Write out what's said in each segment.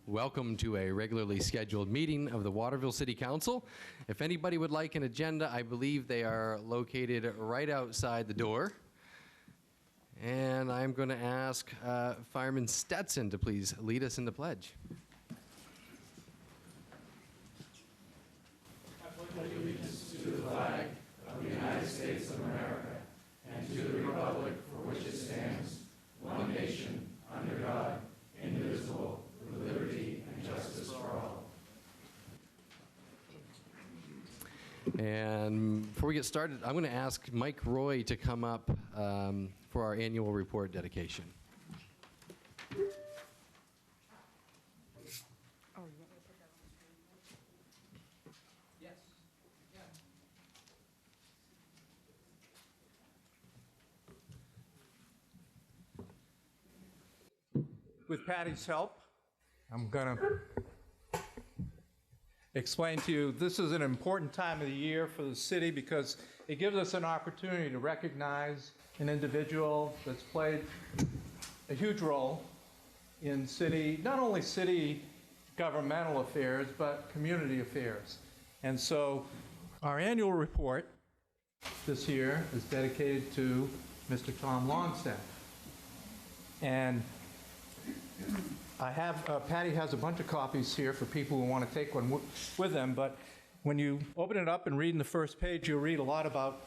Welcome to a regularly scheduled meeting of the Waterville City Council. If anybody would like an agenda, I believe they are located right outside the door. And I'm going to ask Fireman Stetson to please lead us in the pledge. I pledge allegiance to the flag of the United States of America and to the republic for which it stands, one nation, under God, indivisible, with liberty and justice for all. And before we get started, I'm going to ask Mike Roy to come up for our annual report dedication. Yes. Yeah. With Patty's help, I'm going to explain to you, this is an important time of the year for the city because it gives us an opportunity to recognize an individual that's played a huge role in city, not only city governmental affairs, but community affairs. And so our annual report this year is dedicated to Mr. Tom Longstaff. And I have, Patty has a bunch of copies here for people who want to take one with them, but when you open it up and read in the first page, you'll read a lot about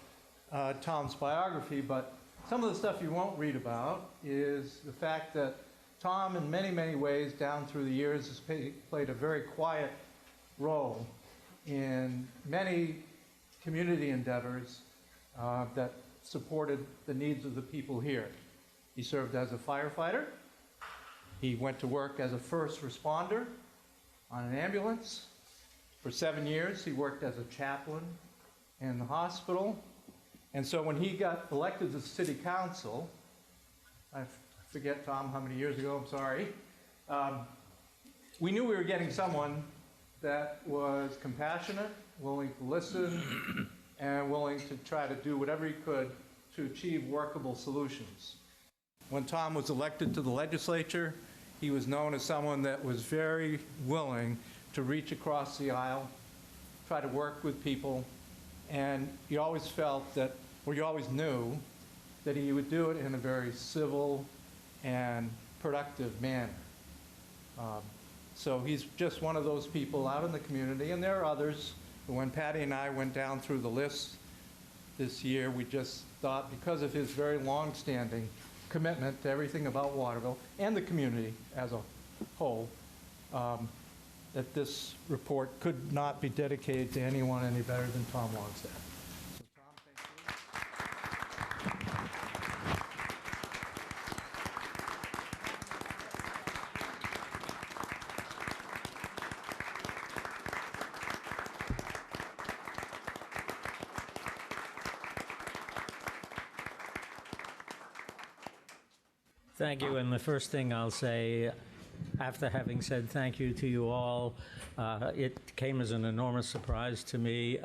Tom's biography, but some of the stuff you won't read about is the fact that Tom, in many, many ways, down through the years, has played a very quiet role in many community endeavors that supported the needs of the people here. He served as a firefighter. He went to work as a first responder on an ambulance. For 7 years, he worked as a chaplain in the hospital. And so when he got elected to the city council, I forget, Tom, how many years ago, I'm sorry, we knew we were getting someone that was compassionate, willing to listen, and willing to try to do whatever he could to achieve workable solutions. When Tom was elected to the legislature, he was known as someone that was very willing to reach across the aisle, try to work with people, and you always felt that, or you always knew, that he would do it in a very civil and productive manner. So he's just one of those people out in the community, and there are others. But when Patty and I went down through the list this year, we just thought, because of his very long-standing commitment to everything about Waterville and the community as a whole, that this report could not be dedicated to anyone any better than Tom Longstaff. So Tom, thank you. Thank you, and the first thing I'll say, after having said thank you to you all, it came as an enormous surprise to me.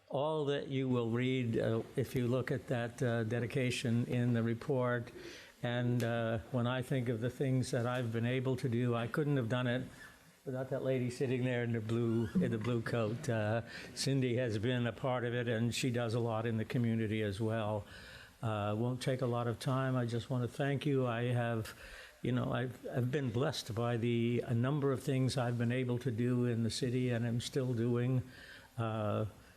All that you will read, if you look at that dedication in the report, and when I think of the things that I've been able to do, I couldn't have done it without that lady sitting there in the blue coat. Cindy has been a part of it, and she does a lot in the community as well. Won't take a lot of time. I just want to thank you. I have, I've been blessed by a number of things I've been able to do in the city and am still doing.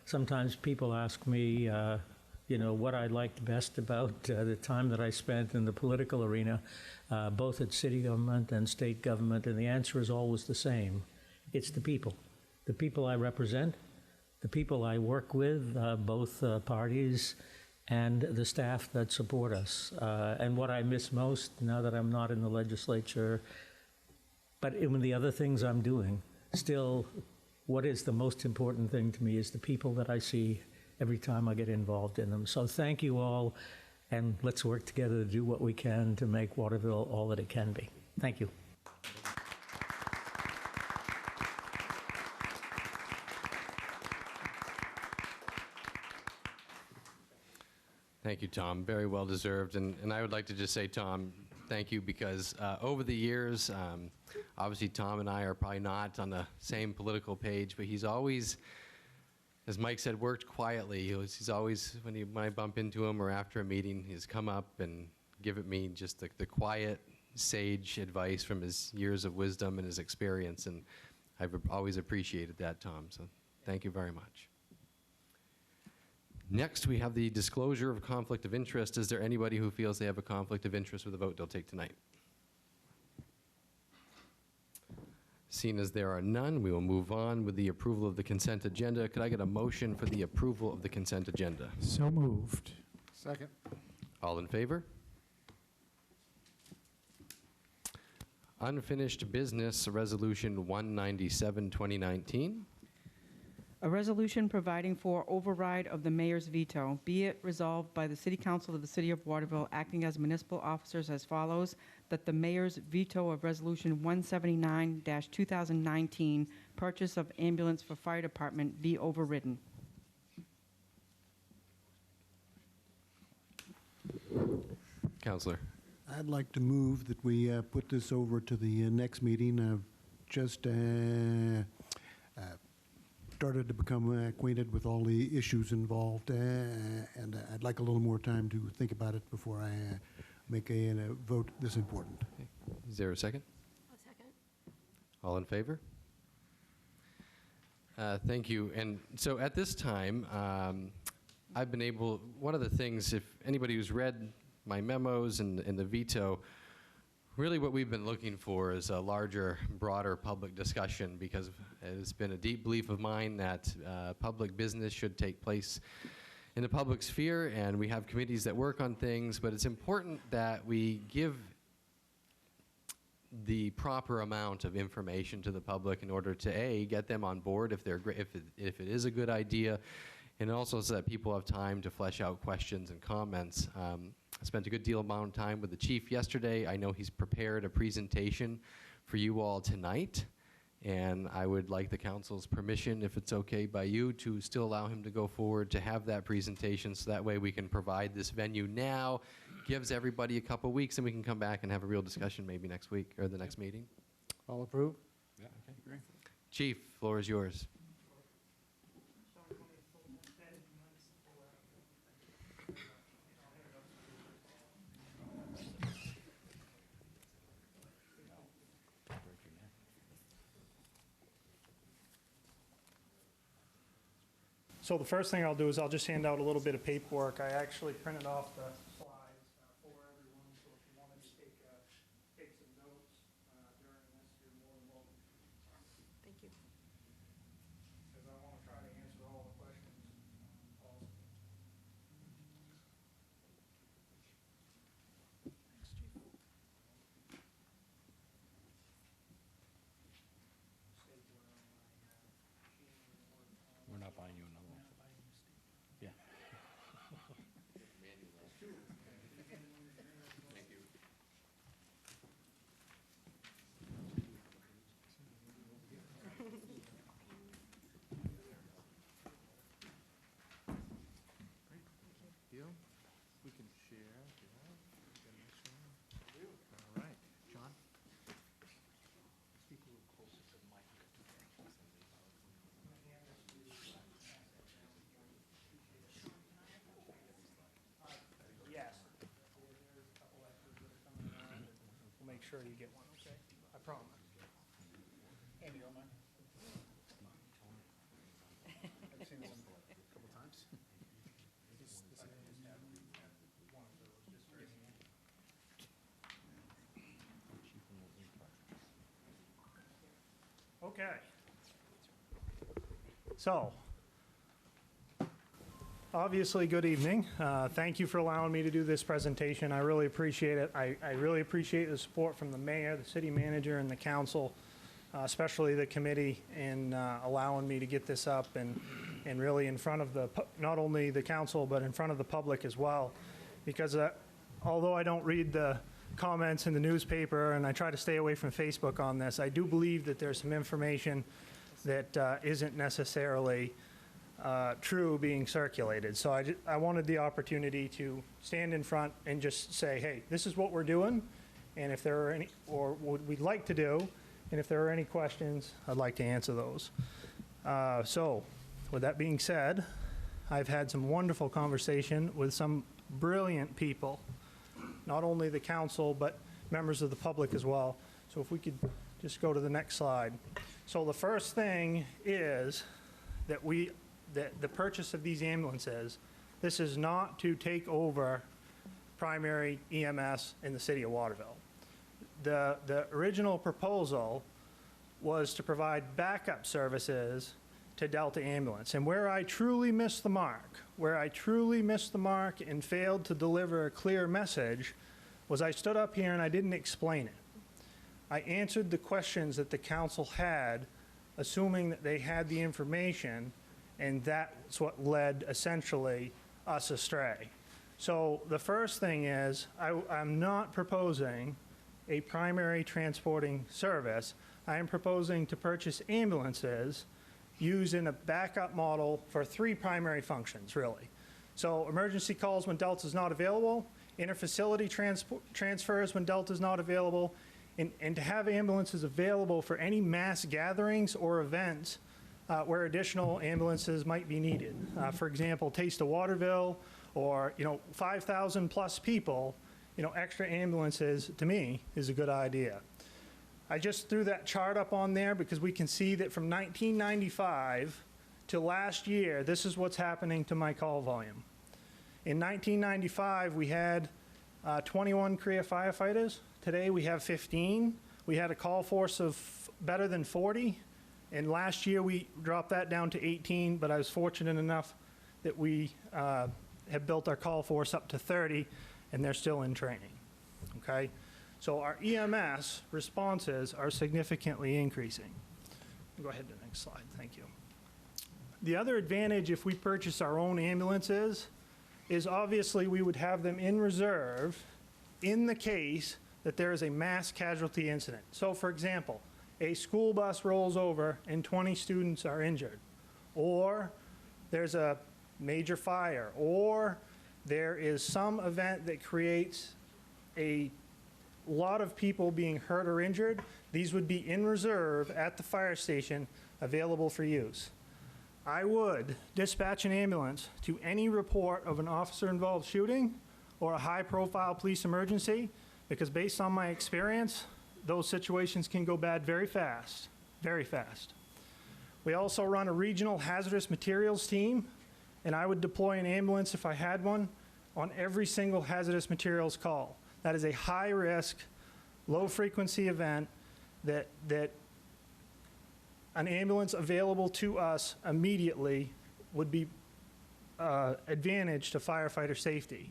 Sometimes people ask me, what I liked best about the time that I spent in the political arena, both at city government and state government, and the answer is always the same. It's the people I represent, the people I work with, both parties, and the staff that support us. And what I miss most, now that I'm not in the legislature, but in the other things I'm doing, still, what is the most important thing to me is the people that I see every time I get involved in them. So thank you all, and let's work together to do what we can to make Waterville all that it can be. Thank you. Thank you, Tom. Very well deserved. And I would like to just say, Tom, thank you, because over the years, Obviously, Tom and I are probably not on the same political page, but he's always, as Mike said, worked quietly. He's always, when I bump into him or after a meeting, he's come up and given me just the quiet, sage advice from his years of wisdom and his experience, and I've always appreciated that, Tom, so thank you very much. Next, we have the disclosure of conflict of interest. Is there anybody who feels they have a conflict of interest with the vote they'll take tonight? Seeing as there are none, we will move on with the approval of the consent agenda. Could I get a motion for the approval of the consent agenda? So moved. Second. All in favor? Unfinished business, Resolution 197, 2019. A resolution providing for override of the mayor's veto. Be it resolved by the City Council of the City of Waterville, acting as municipal officers as follows, that the mayor's veto of Resolution 179-2019, purchase of ambulance for fire department, be overridden. Counselor. I'd like to move that we put this over to the next meeting. I've just started to become acquainted with all the issues involved, and I'd like a little more time to think about it before I make a vote this important. Is there a second? A second. All in favor? Thank you. And so at this time, I've been able, one of the things, if anybody who's read my memos and the veto, really what we've been looking for is a larger, broader public discussion, because it's been a deep belief of mine that public business should take place in the public sphere, and we have committees that work on things, but it's important that we give the proper amount of information to the public in order to A, get them on board if they're if it is a good idea, and also so that people have time to flesh out questions and comments. I spent a good deal amount of time with the chief yesterday. I know he's prepared a presentation for you all tonight, and I would like the council's permission, if it's okay by you, to still allow him to go forward to have that presentation, so that way we can provide this venue now, gives everybody a couple weeks, and we can come back and have a real discussion maybe next week or the next meeting. All approve? Yeah, okay, great. Chief, floor is yours. So the first thing I'll do is I'll just hand out a little bit of paperwork. I actually printed off the slides for everyone, so if you wanted to take some notes during this, you're more than welcome. Thank you. Because I want to try to answer all the questions also. We're not buying you another one. Yeah. We can share. All right. John? Speak a little closer to the mic. Yes. There's a couple extras that are coming around, and we'll make sure you get one, okay? I promise. Andy, don't mind? I've seen this a couple times. Okay. So, obviously, good evening. Thank you for allowing me to do this presentation. I really appreciate it. I really appreciate the support from the mayor, the city manager, and the council, especially the committee, in allowing me to get this up and really in front of not only the council, but in front of the public as well. Because although I don't read the comments in the newspaper and I try to stay away from Facebook on this, I do believe that there's some information that isn't necessarily true being circulated. So I wanted the opportunity to stand in front and just say, hey, this is what we're doing, and if there are any, or what we'd like to do, and if there are any questions, I'd like to answer those. So, with that being said, I've had some wonderful conversation with some brilliant people, not only the council, but members of the public as well. So if we could just go to the next slide. So the first thing is that the purchase of these ambulances, this is not to take over primary EMS in the city of Waterville. The original proposal was to provide backup services to Delta Ambulance. And where I truly missed the mark, and failed to deliver a clear message, was I stood up here and I didn't explain it. I answered the questions that the council had, assuming that they had the information, and that's what led essentially us astray. So the first thing is, I'm not proposing a primary transporting service. I am proposing to purchase ambulances used in a backup model for 3 primary functions, really. So emergency calls when Delta's not available, interfacility transfers when Delta's not available, and to have ambulances available for any mass gatherings or events where additional ambulances might be needed. For example, Taste of Waterville, or 5,000 plus people, extra ambulances, to me, is a good idea. I just threw that chart up on there because we can see that from 1995 to last year, this is what's happening to my call volume. In 1995, we had 21 career firefighters. Today, we have 15. We had a call force of better than 40. And last year, we dropped that down to 18, but I was fortunate enough that we have built our call force up to 30, and they're still in training, okay? So our EMS responses are significantly increasing. Go ahead to the next slide, thank you. The other advantage if we purchase our own ambulances is obviously we would have them in reserve in the case that there is a mass casualty incident. So for example, a school bus rolls over and 20 students are injured, or there's a major fire, or there is some event that creates a lot of people being hurt or injured. These would be in reserve at the fire station, available for use. I would dispatch an ambulance to any report of an officer-involved shooting or a high-profile police emergency, because based on my experience, those situations can go bad very fast, very fast. We also run a regional hazardous materials team, and I would deploy an ambulance if I had one on every single hazardous materials call. That is a high-risk, low-frequency event that an ambulance available to us immediately would be advantage to firefighter safety.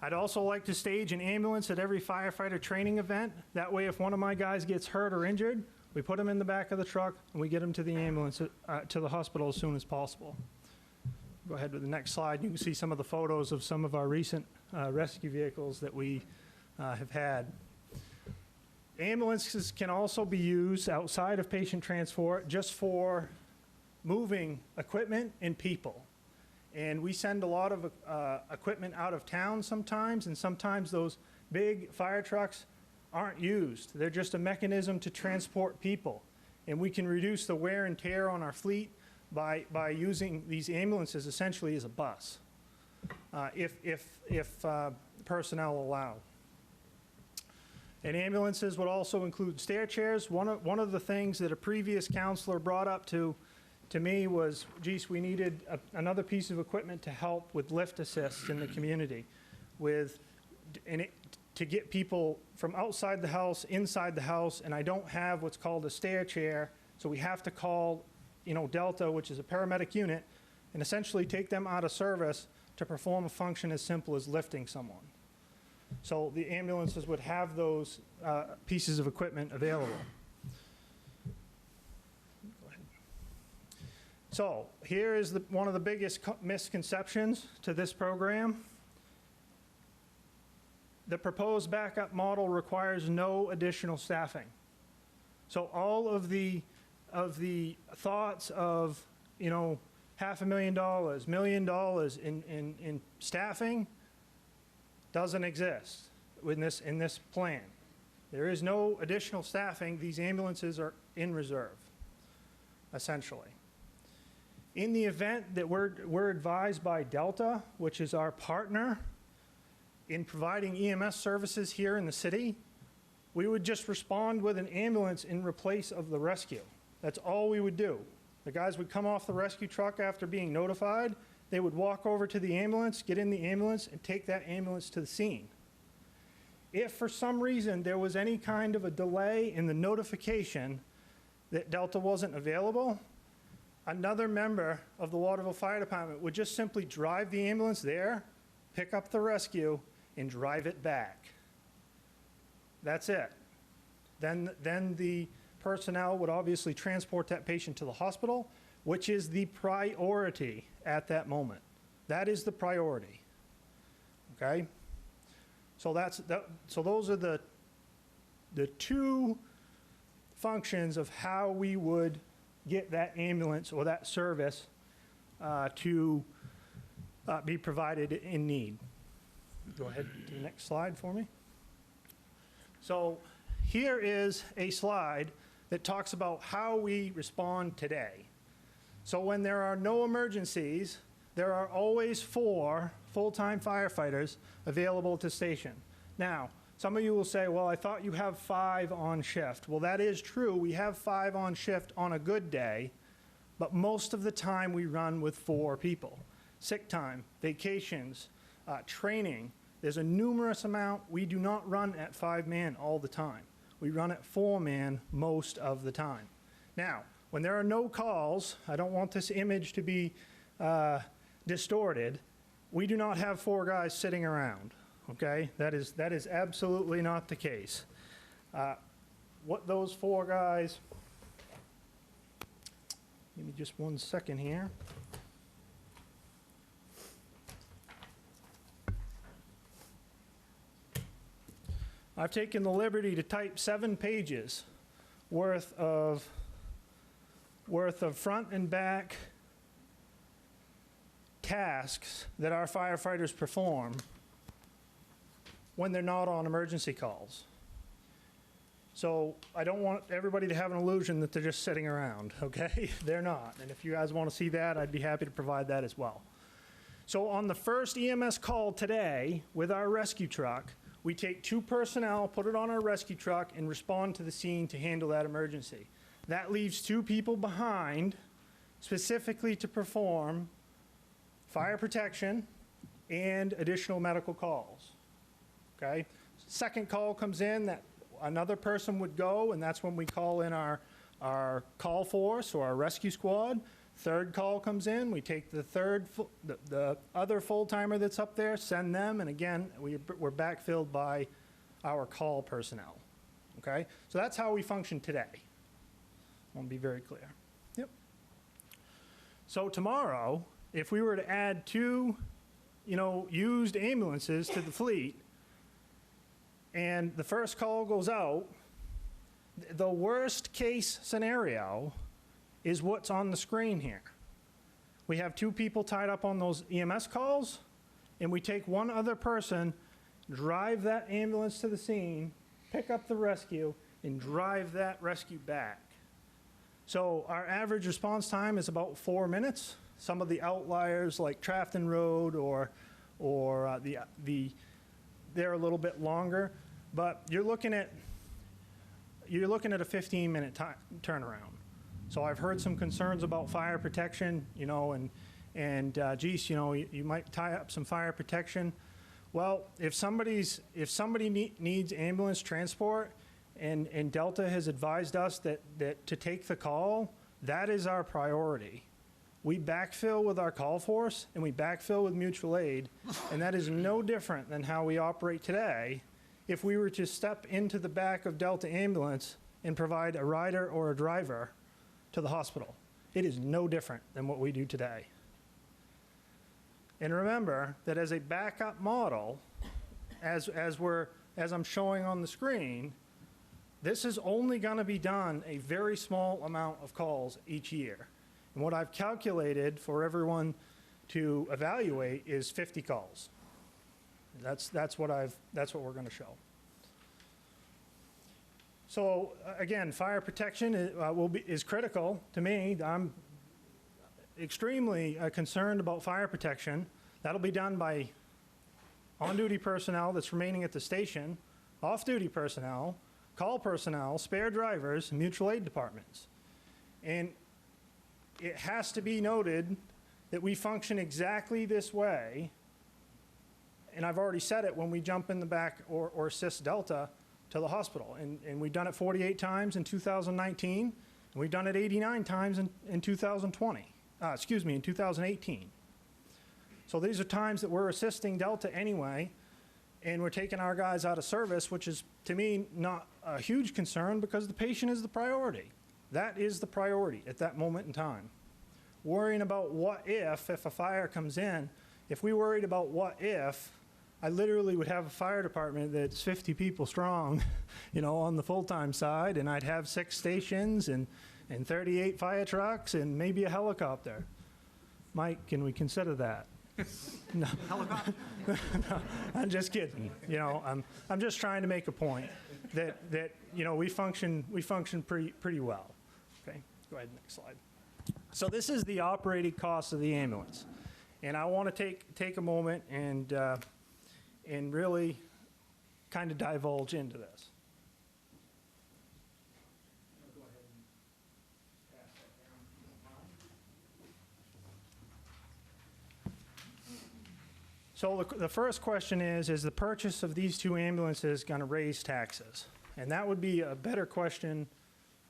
I'd also like to stage an ambulance at every firefighter training event. That way, if one of my guys gets hurt or injured, we put him in the back of the truck and we get him to the ambulance, to the hospital as soon as possible. Go ahead with the next slide. You can see some of the photos of some of our recent rescue vehicles that we have had. Ambulances can also be used outside of patient transport just for moving equipment and people. And we send a lot of equipment out of town sometimes, and sometimes those big fire trucks aren't used. They're just a mechanism to transport people. And we can reduce the wear and tear on our fleet by using these ambulances essentially as a bus, if personnel allow. And ambulances would also include stair chairs. One of the things that a previous counselor brought up to me was, geez, we needed another piece of equipment to help with lift assist in the community, to get people from outside the house, inside the house, and I don't have what's called a stair chair, so we have to call, Delta, which is a paramedic unit, and essentially take them out of service to perform a function as simple as lifting someone. So the ambulances would have those pieces of equipment available. So here is one of the biggest misconceptions to this program. The proposed backup model requires no additional staffing. So all of the thoughts of, $500,000, $1 million in staffing doesn't exist in this plan. There is no additional staffing. These ambulances are in reserve, essentially. In the event that we're advised by Delta, which is our partner in providing EMS services here in the city, we would just respond with an ambulance in replace of the rescue. That's all we would do. The guys would come off the rescue truck after being notified. They would walk over to the ambulance, get in the ambulance, and take that ambulance to the scene. If for some reason there was any kind of a delay in the notification that Delta wasn't available, another member of the Waterville Fire Department would just simply drive the ambulance there, pick up the rescue, and drive it back. That's it. Then the personnel would obviously transport that patient to the hospital, which is the priority at that moment. That is the priority. Okay? So those are the two functions of how we would get that ambulance or that service to be provided in need. Go ahead to the next slide for me. So here is a slide that talks about how we respond today. So when there are no emergencies, there are always 4 full-time firefighters available at the station. Now, some of you will say, well, I thought you have 5 on shift. Well, that is true. We have 5 on shift on a good day, but most of the time we run with 4 people. Sick time, vacations, training. There's a numerous amount. We do not run at 5-man all the time. We run at 4-man most of the time. Now, when there are no calls, I don't want this image to be distorted. We do not have 4 guys sitting around, okay? That is absolutely not the case. What those 4 guys, give me just 1 second here. I've taken the liberty to type 7 pages worth of front and back tasks that our firefighters perform when they're not on emergency calls. So I don't want everybody to have an illusion that they're just sitting around, okay? They're not. And if you guys want to see that, I'd be happy to provide that as well. So on the first EMS call today with our rescue truck, we take 2 personnel, put it on our rescue truck, and respond to the scene to handle that emergency. That leaves 2 people behind, specifically to perform fire protection and additional medical calls. Okay? Second call comes in, that another person would go, and that's when we call in our call force or our rescue squad. Third call comes in, we take the other full-timer that's up there, send them, and again, we're backfilled by our call personnel. Okay? So that's how we function today. I want to be very clear. Yep. So tomorrow, if we were to add 2, used ambulances to the fleet, and the first call goes out, the worst case scenario is what's on the screen here. We have 2 people tied up on those EMS calls, and we take 1 other person, drive that ambulance to the scene, pick up the rescue, and drive that rescue back. So our average response time is about 4 minutes. Some of the outliers like Trafton Road or they're a little bit longer, but you're looking at a 15-minute turnaround. So I've heard some concerns about fire protection, geez, you might tie up some fire protection. Well, if somebody needs ambulance transport and Delta has advised us that to take the call, that is our priority. We backfill with our call force and we backfill with mutual aid, and that is no different than how we operate today if we were to step into the back of Delta ambulance and provide a rider or a driver to the hospital. It is no different than what we do today. And remember that as a backup model, as I'm showing on the screen, this is only going to be done a very small amount of calls each year. And what I've calculated for everyone to evaluate is 50 calls. That's what we're going to show. So again, fire protection is critical to me. I'm extremely concerned about fire protection. That'll be done by on-duty personnel that's remaining at the station, off-duty personnel, call personnel, spare drivers, and mutual aid departments. And it has to be noted that we function exactly this way, and I've already said it, when we jump in the back or assist Delta to the hospital. And we've done it 48 times in 2019, and we've done it 89 times in 2020. In 2018. So these are times that we're assisting Delta anyway, and we're taking our guys out of service, which is, to me, not a huge concern because the patient is the priority. That is the priority at that moment in time. Worrying about what if a fire comes in, if we worried about what if, I literally would have a fire department that's 50 people strong, on the full-time side, and I'd have 6 stations and 38 fire trucks and maybe a helicopter. Mike, can we consider that? No. Helicopter? No, I'm just kidding. I'm just trying to make a point that we function pretty well. Okay, go ahead, next slide. So this is the operating cost of the ambulance, and I want to take a moment and really kind of divulge into this. So the first question is the purchase of these 2 ambulances going to raise taxes? And that would be a better question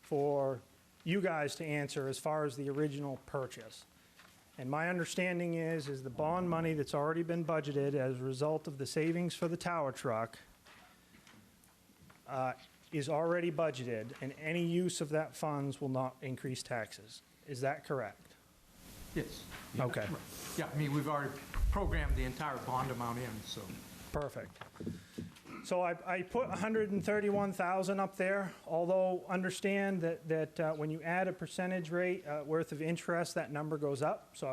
for you guys to answer as far as the original purchase. And my understanding is the bond money that's already been budgeted as a result of the savings for the tower truck is already budgeted, and any use of that funds will not increase taxes. Is that correct? Yes. Okay. Yeah, we've already programmed the entire bond amount in, so. Perfect. So I put 131,000 up there, although understand that when you add a percentage rate worth of interest, that number goes up. So I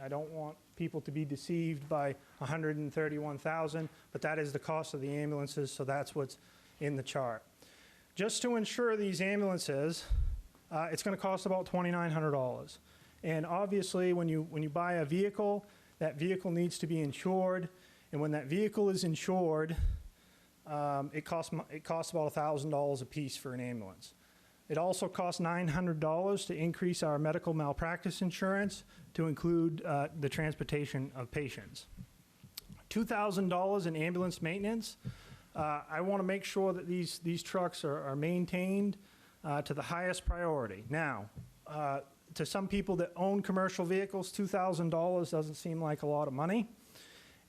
don't want people to be deceived by 131,000, but that is the cost of the ambulances, so that's what's in the chart. Just to insure these ambulances, it's going to cost about $2,900. And obviously, when you buy a vehicle, that vehicle needs to be insured. And when that vehicle is insured, it costs about $1,000 a piece for an ambulance. It also costs $900 to increase our medical malpractice insurance to include the transportation of patients. $2,000 in ambulance maintenance. I want to make sure that these trucks are maintained to the highest priority. Now, to some people that own commercial vehicles, $2,000 doesn't seem like a lot of money.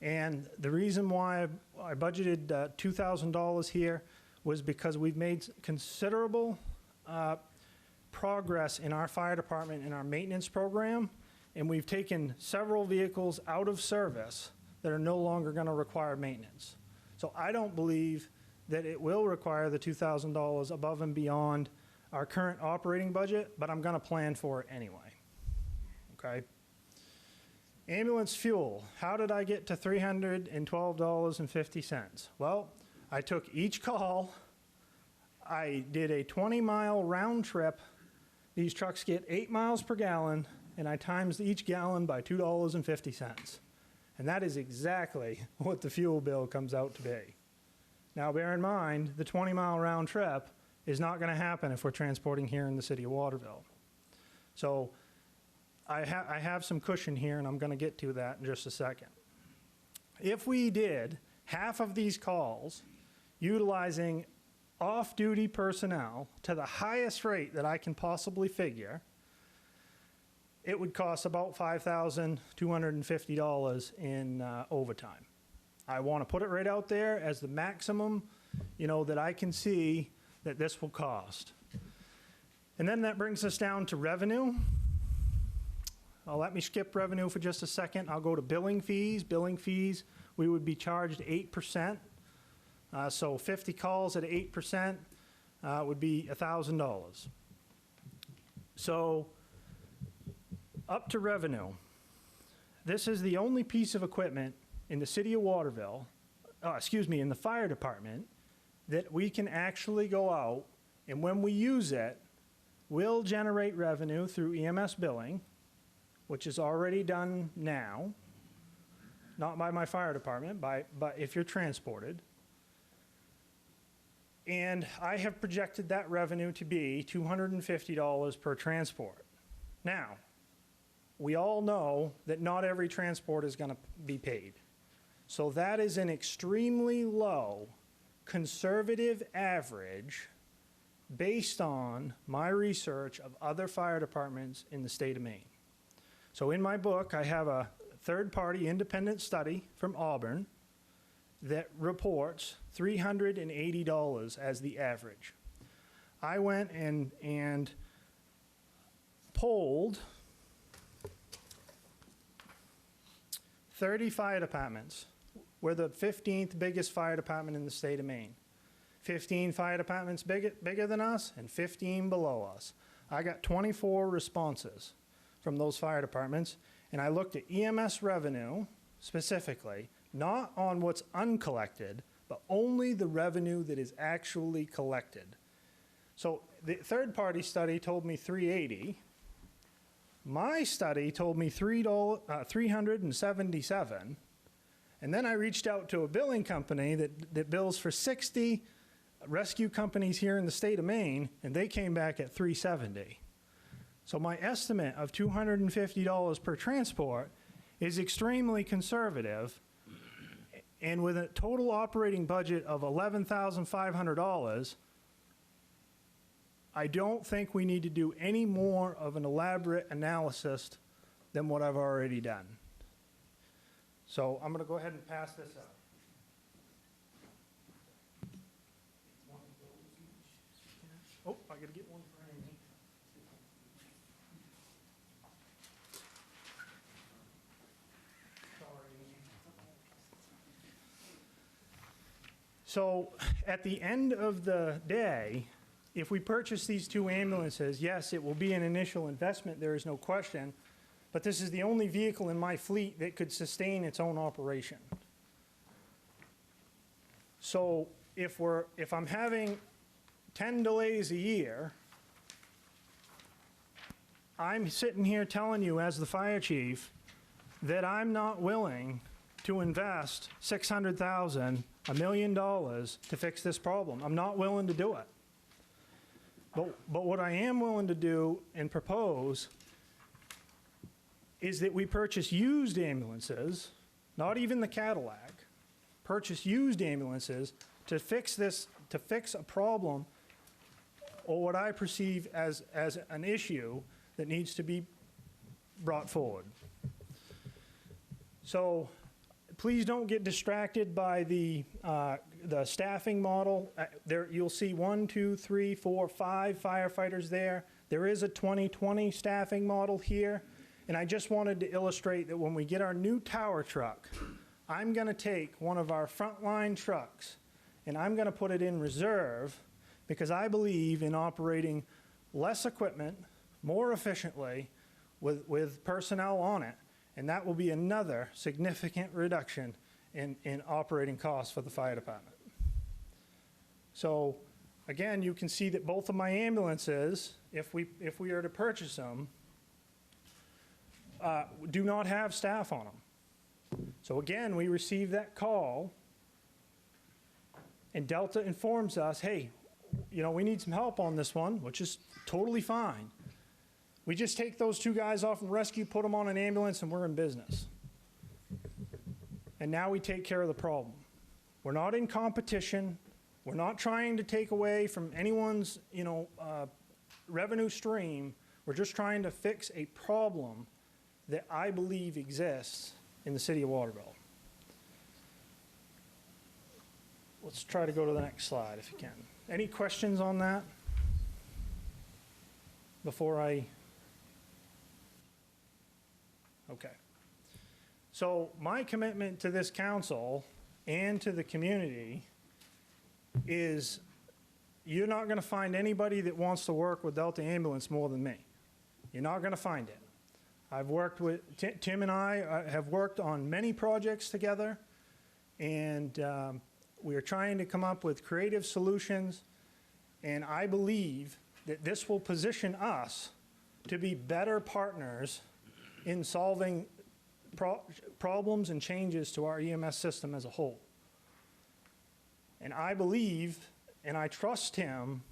And the reason why I budgeted $2,000 here was because we've made considerable progress in our fire department in our maintenance program, and we've taken several vehicles out of service that are no longer going to require maintenance. So I don't believe that it will require the $2,000 above and beyond our current operating budget, but I'm going to plan for it anyway. Okay? Ambulance fuel. How did I get to $312.50? Well, I took each call. I did a 20-mile round trip. These trucks get 8 miles per gallon, and I times each gallon by $2.50. And that is exactly what the fuel bill comes out to be. Now, bear in mind, the 20-mile round trip is not going to happen if we're transporting here in the city of Waterville. So I have some cushion here, and I'm going to get to that in just a second. If we did half of these calls utilizing off-duty personnel to the highest rate that I can possibly figure, it would cost about $5,250 in overtime. I want to put it right out there as the maximum, that I can see that this will cost. And then that brings us down to revenue. Let me skip revenue for just a second. I'll go to billing fees. Billing fees, we would be charged 8%. So 50 calls at 8% would be $1,000. So up to revenue. This is the only piece of equipment in the city of Waterville, in the fire department, that we can actually go out, and when we use it, we'll generate revenue through EMS billing, which is already done now, not by my fire department, but if you're transported. And I have projected that revenue to be $250 per transport. Now, we all know that not every transport is going to be paid. So that is an extremely low, conservative average based on my research of other fire departments in the state of Maine. So in my book, I have a third-party independent study from Auburn that reports $380 as the average. I went and polled 30 fire departments. We're the 15th biggest fire department in the state of Maine. 15 fire departments bigger than us and 15 below us. I got 24 responses from those fire departments, and I looked at EMS revenue specifically, not on what's uncollected, but only the revenue that is actually collected. So the third-party study told me 380. My study told me 377. And then I reached out to a billing company that bills for 60 rescue companies here in the state of Maine, and they came back at 370. So my estimate of $250 per transport is extremely conservative, and with a total operating budget of $11,500, I don't think we need to do any more of an elaborate analysis than what I've already done. So I'm going to go ahead and pass this out. Oh, I got to get one for Amy. So at the end of the day, if we purchase these two ambulances, yes, it will be an initial investment, there is no question, but this is the only vehicle in my fleet that could sustain its own operation. So if I'm having 10 delays a year, I'm sitting here telling you as the fire chief that I'm not willing to invest $600,000, $1 million to fix this problem. I'm not willing to do it. But what I am willing to do and propose is that we purchase used ambulances, not even the Cadillac, purchase used ambulances to fix this, to fix a problem or what I perceive as an issue that needs to be brought forward. So please don't get distracted by the staffing model. There, you'll see 1, 2, 3, 4, 5 firefighters there. There is a 2020 staffing model here. And I just wanted to illustrate that when we get our new tower truck, I'm going to take one of our frontline trucks and I'm going to put it in reserve because I believe in operating less equipment more efficiently with personnel on it. And that will be another significant reduction in operating costs for the fire department. So again, you can see that both of my ambulances, if we are to purchase them, do not have staff on them. So again, we receive that call and Delta informs us, hey, you know, we need some help on this one, which is totally fine. We just take those two guys off and rescue, put them on an ambulance, and we're in business. And now we take care of the problem. We're not in competition. We're not trying to take away from anyone's, revenue stream. We're just trying to fix a problem that I believe exists in the city of Waterville. Let's try to go to the next slide if you can. Any questions on that before I... Okay. So my commitment to this council and to the community is you're not going to find anybody that wants to work with Delta Ambulance more than me. You're not going to find it. I've worked with, Tim and I have worked on many projects together, and We are trying to come up with creative solutions, and I believe that this will position us to be better partners in solving problems and changes to our EMS system as a whole. And I believe, and I trust him,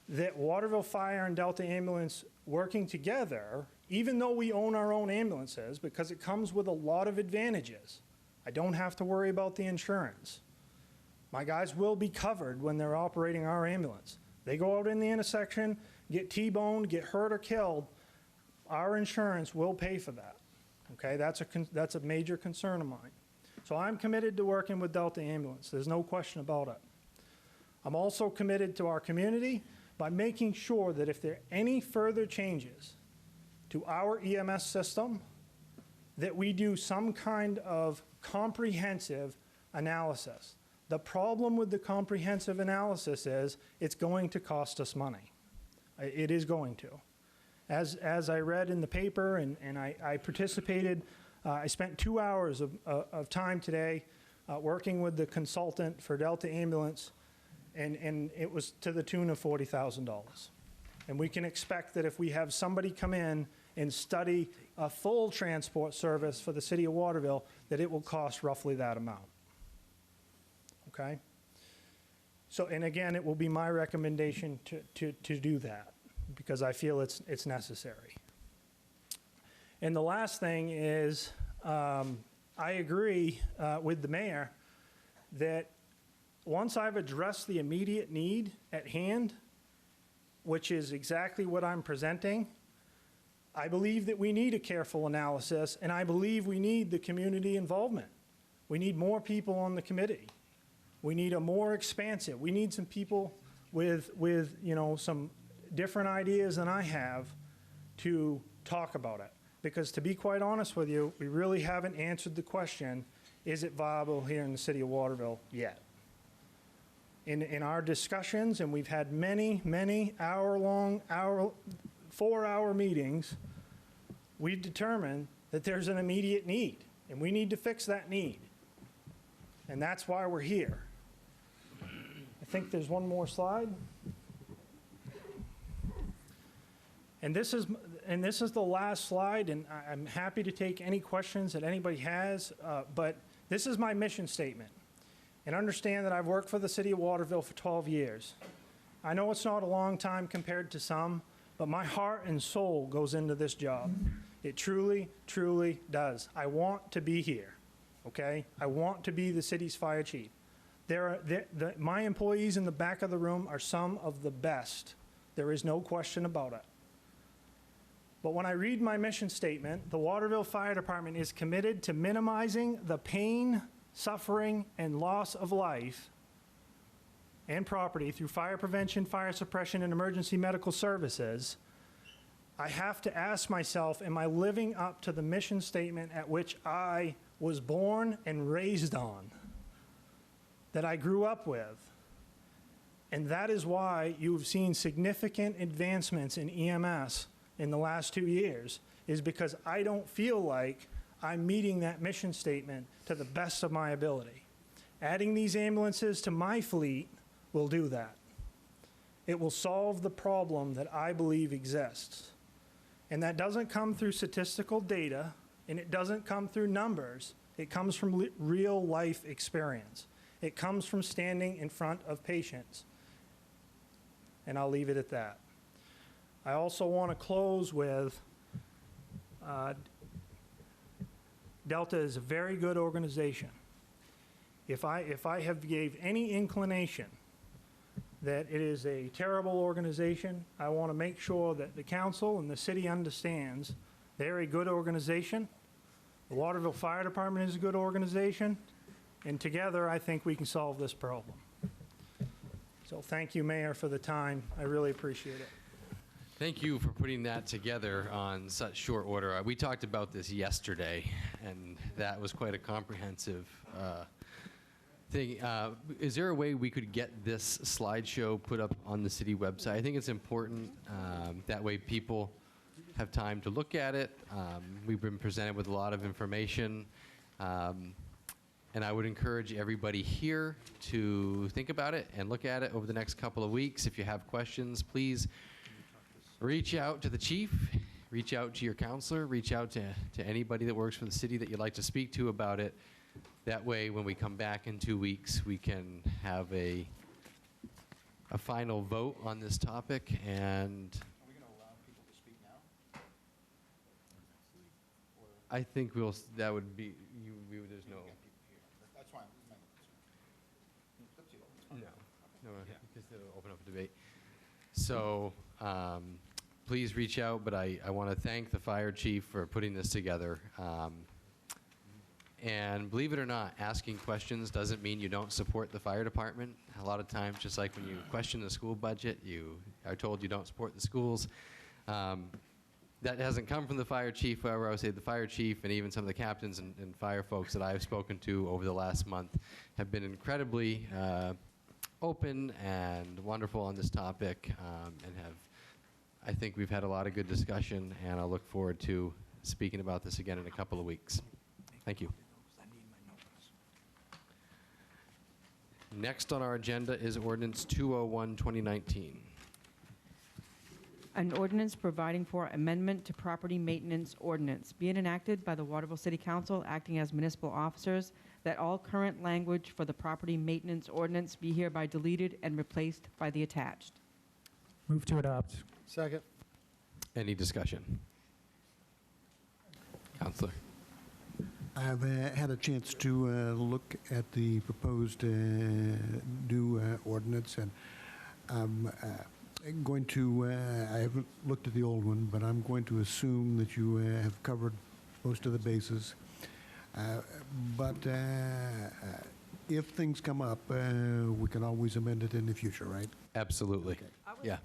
that Waterville Fire and Delta Ambulance working together, even though we own our own ambulances, because it comes with a lot of advantages. I don't have to worry about the insurance. My guys will be covered when they're operating our ambulance. They go out in the intersection, get T-boned, get hurt or killed, our insurance will pay for that. Okay, that's a major concern of mine. So I'm committed to working with Delta Ambulance. There's no question about it. I'm also committed to our community by making sure that if there are any further changes to our EMS system, that we do some kind of comprehensive analysis. The problem with the comprehensive analysis is it's going to cost us money. It is going to. As I read in the paper and I participated, I spent 2 hours of time today working with the consultant for Delta Ambulance, and it was to the tune of $40,000. And we can expect that if we have somebody come in and study a full transport service for the city of Waterville, that it will cost roughly that amount. Okay? So, and again, it will be my recommendation to do that, because I feel it's necessary. And the last thing is, I agree with the mayor that once I've addressed the immediate need at hand, which is exactly what I'm presenting, I believe that we need a careful analysis, and I believe we need the community involvement. We need more people on the committee. We need a more expansive, we need some people with you know, some different ideas than I have to talk about it. Because to be quite honest with you, we really haven't answered the question, is it viable here in the city of Waterville yet? In our discussions, and we've had many 4-hour meetings, we've determined that there's an immediate need, and we need to fix that need. And that's why we're here. I think there's one more slide. And this is the last slide, and I'm happy to take any questions that anybody has, but this is my mission statement. And understand that I've worked for the city of Waterville for 12 years. I know it's not a long time compared to some, but my heart and soul goes into this job. It truly, truly does. I want to be here, okay? I want to be the city's fire chief. My employees in the back of the room are some of the best. There is no question about it. But when I read my mission statement, the Waterville Fire Department is committed to minimizing the pain, suffering, and loss of life and property through fire prevention, fire suppression, and emergency medical services. I have to ask myself, am I living up to the mission statement at which I was born and raised on, that I grew up with? And that is why you've seen significant advancements in EMS in the last 2 years, is because I don't feel like I'm meeting that mission statement to the best of my ability. Adding these ambulances to my fleet will do that. It will solve the problem that I believe exists. And that doesn't come through statistical data, and it doesn't come through numbers. It comes from real life experience. It comes from standing in front of patients. And I'll leave it at that. I also want to close with Delta is a very good organization. If I have gave any inclination that it is a terrible organization, I want to make sure that the council and the city understands they're a good organization. The Waterville Fire Department is a good organization, and together I think we can solve this problem. So thank you, Mayor, for the time. I really appreciate it. Thank you for putting that together on such short order. We talked about this yesterday, and that was quite a comprehensive thing. Is there a way we could get this slideshow put up on the city website? I think it's important. That way people have time to look at it. We've been presented with a lot of information. And I would encourage everybody here to think about it and look at it over the next couple of weeks. If you have questions, please reach out to the chief, reach out to your counselor, reach out to anybody that works for the city that you'd like to speak to about it. That way, when we come back in 2 weeks, we can have a final vote on this topic. And Are we going to allow people to speak now? I think that would be, there's no. That's fine. It's up to you. No, because it'll open up a debate. So please reach out, but I want to thank the fire chief for putting this together. And believe it or not, asking questions doesn't mean you don't support the fire department. A lot of times, just like when you question the school budget, you are told you don't support the schools. That hasn't come from the fire chief. However, I would say the fire chief and even some of the captains and fire folks that I've spoken to over the last month have been incredibly open and wonderful on this topic, and I think we've had a lot of good discussion, and I'll look forward to speaking about this again in a couple of weeks. Thank you. Next on our agenda is Ordinance 201, 2019. An ordinance providing for amendment to property maintenance ordinance, being enacted by the Waterville City Council, acting as municipal officers, that all current language for the property maintenance ordinance be hereby deleted and replaced by the attached. Move to adopt. Second. Any discussion? Counselor? I've had a chance to look at the proposed new ordinance, and I'm going to, I haven't looked at the old one, but I'm going to assume that you have covered most of the bases. But if things come up, we can always amend it in the future, right? Absolutely. Yeah.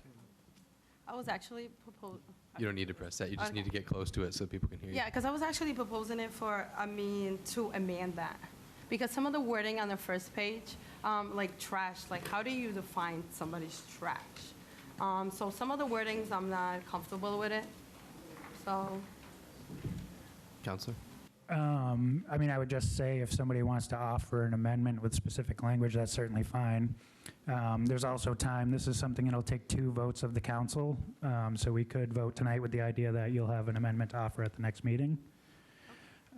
I was actually proposing. You don't need to press that. You just Okay. need to get close to it so people can hear you. Yeah, because I was actually proposing it to amend that. Because some of the wording on the first page, like trash, like how do you define somebody's trash? So some of the wordings, I'm not comfortable with it. So, Counselor? I mean, I would just say if somebody wants to offer an amendment with specific language, that's certainly fine. There's also time. This is something that'll take 2 votes of the council. So we could vote tonight with the idea that you'll have an amendment to offer at the next meeting.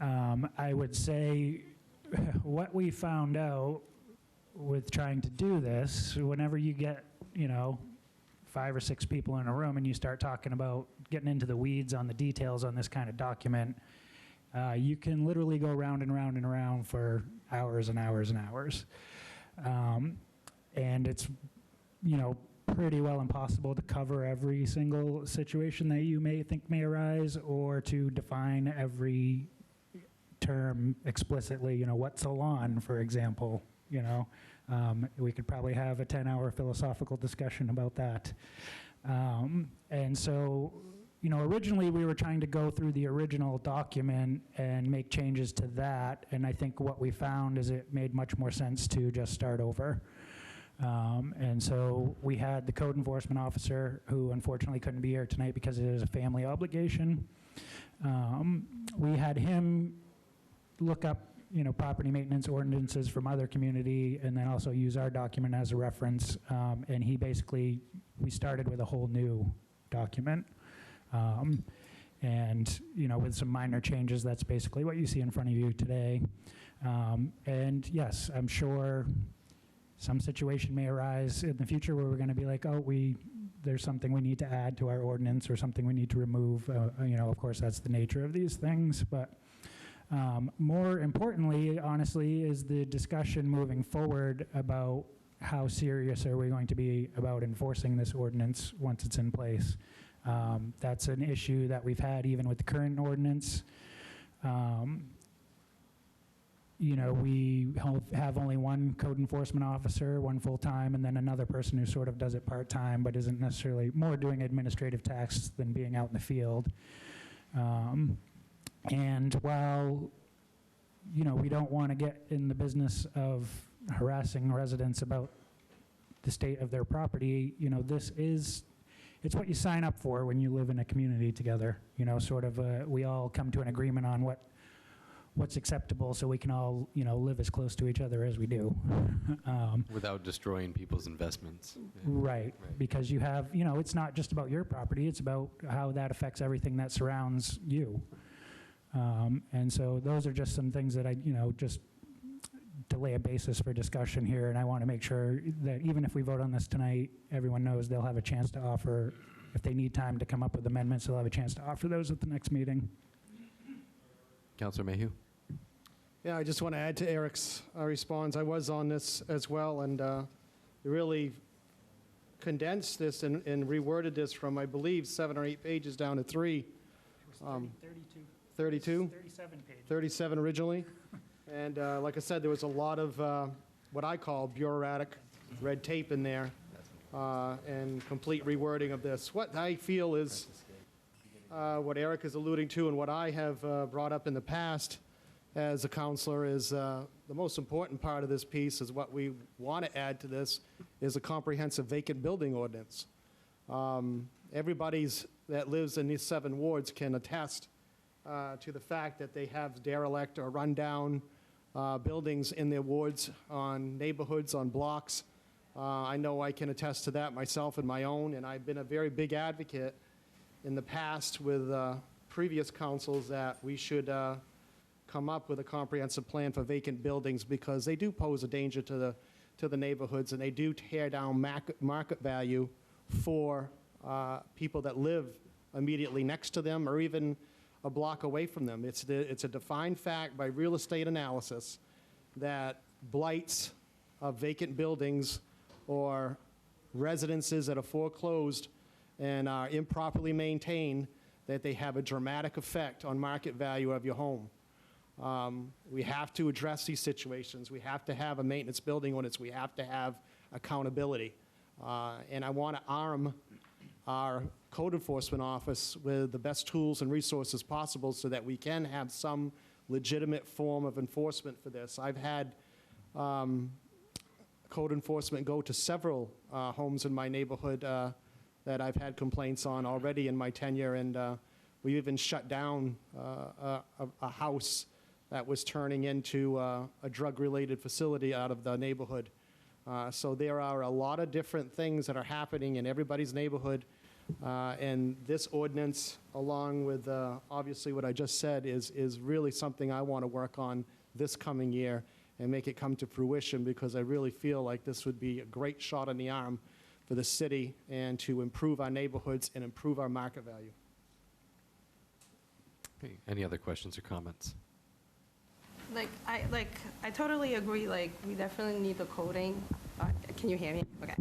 I would say what we found out with trying to do this, whenever you get, 5 or 6 people in a room and you start talking about getting into the weeds on the details on this kind of document, you can literally go round and round and around for hours and hours and hours. And it's, pretty well impossible to cover every single situation that you may think may arise, or to define every term explicitly. What's a lawn, for example? We could probably have a 10-hour philosophical discussion about that. And so, originally we were trying to go through the original document and make changes to that, and I think what we found is it made much more sense to just start over. And so we had the code enforcement officer, who unfortunately couldn't be here tonight because it is a family obligation. We had him look up, property maintenance ordinances from other community, and then also use our document as a reference. And we started with a whole new document. And, with some minor changes, that's basically what you see in front of you today. And yes, I'm sure some situation may arise in the future where we're going to be like, there's something we need to add to our ordinance or something we need to remove. Of course, that's the nature of these things. But more importantly, honestly, is the discussion moving forward about how serious are we going to be about enforcing this ordinance once it's in place. That's an issue that we've had even with the current ordinance. We have only one code enforcement officer, one full-time, and then another person who sort of does it part-time, but isn't necessarily more doing administrative tasks than being out in the field. And while, we don't want to get in the business of harassing residents about the state of their property, it's what you sign up for when you live in a community together. We all come to an agreement on what's acceptable so we can all, live as close to each other as we do. Without destroying people's investments. Right, because you have, it's not just about your property, it's about how that affects everything that surrounds you. And so those are just some things that I, just to lay a basis for discussion here, and I want to make sure that even if we vote on this tonight, everyone knows they'll have a chance to offer, if they need time to come up with amendments, they'll have a chance to offer those at the next meeting. Councilor Mayhew? Yeah, I just want to add to Eric's response. I was on this as well, and really condensed this and reworded this from, I believe, 7 or 8 pages down to 3. 32? 37 pages. 37 originally. And like I said, there was a lot of what I call bureaucratic red tape in there and complete rewording of this. What I feel is what Eric is alluding to and what I have brought up in the past as a counselor is the most important part of this piece is what we want to add to this is a comprehensive vacant building ordinance. Everybody's that lives in these 7 wards can attest to the fact that they have derelict or rundown buildings in their wards, on neighborhoods, on blocks. I know I can attest to that myself and my own, and I've been a very big advocate in the past with previous councils that we should come up with a comprehensive plan for vacant buildings because they do pose a danger to the neighborhoods, and they do tear down market value for people that live immediately next to them or even a block away from them. It's a defined fact by real estate analysis that blights of vacant buildings or residences that are foreclosed and are improperly maintained, that they have a dramatic effect on market value of your home. We have to address these situations. We have to have a maintenance building ordinance. We have to have accountability. And I want to arm our code enforcement office with the best tools and resources possible so that we can have some legitimate form of enforcement for this. I've had code enforcement go to several homes in my neighborhood that I've had complaints on already in my tenure, and we even shut down a house that was turning into a drug-related facility out of the neighborhood. So there are a lot of different things that are happening in everybody's neighborhood, and this ordinance, along with obviously what I just said, is really something I want to work on this coming year and make it come to fruition, because I really feel like this would be a great shot in the arm for the city and to improve our neighborhoods and improve our market value. Okay. Any other questions or comments? I totally agree. We definitely need the coding. Can you hear me? Okay.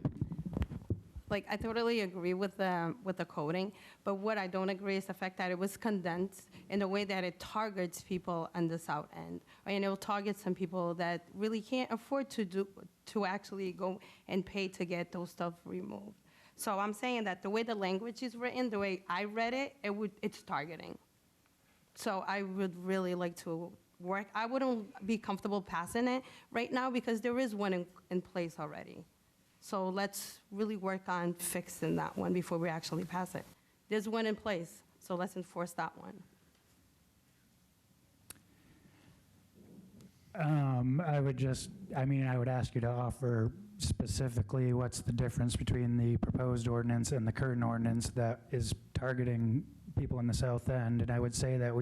I totally agree with the coding, but what I don't agree is the fact that it was condensed in the way that it targets people on the south end, and it will target some people that really can't afford to actually go and pay to get those stuff removed. So I'm saying that the way the language is written, the way I read it, it's targeting. So I would really like to work. I wouldn't be comfortable passing it right now because there is one in place already. So let's really work on fixing that one before we actually pass it. There's one in place, so let's enforce that one. I would ask you to offer specifically what's the difference between the proposed ordinance and the current ordinance that is targeting people in the South End. And I would say that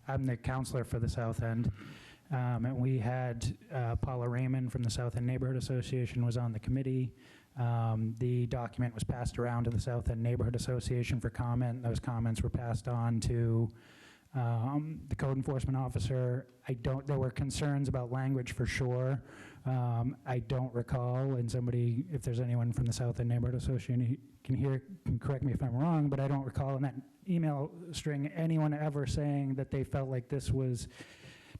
I'm the counselor for the South End, and we had Paula Raymond from the South End Neighborhood Association was on the committee. The document was passed around to the South End Neighborhood Association for comment. Those comments were passed on to the code enforcement officer. There were concerns about language for sure. I don't recall, and if there's anyone from the South End Neighborhood Association can correct me if I'm wrong, but I don't recall in that email string anyone ever saying that they felt like this was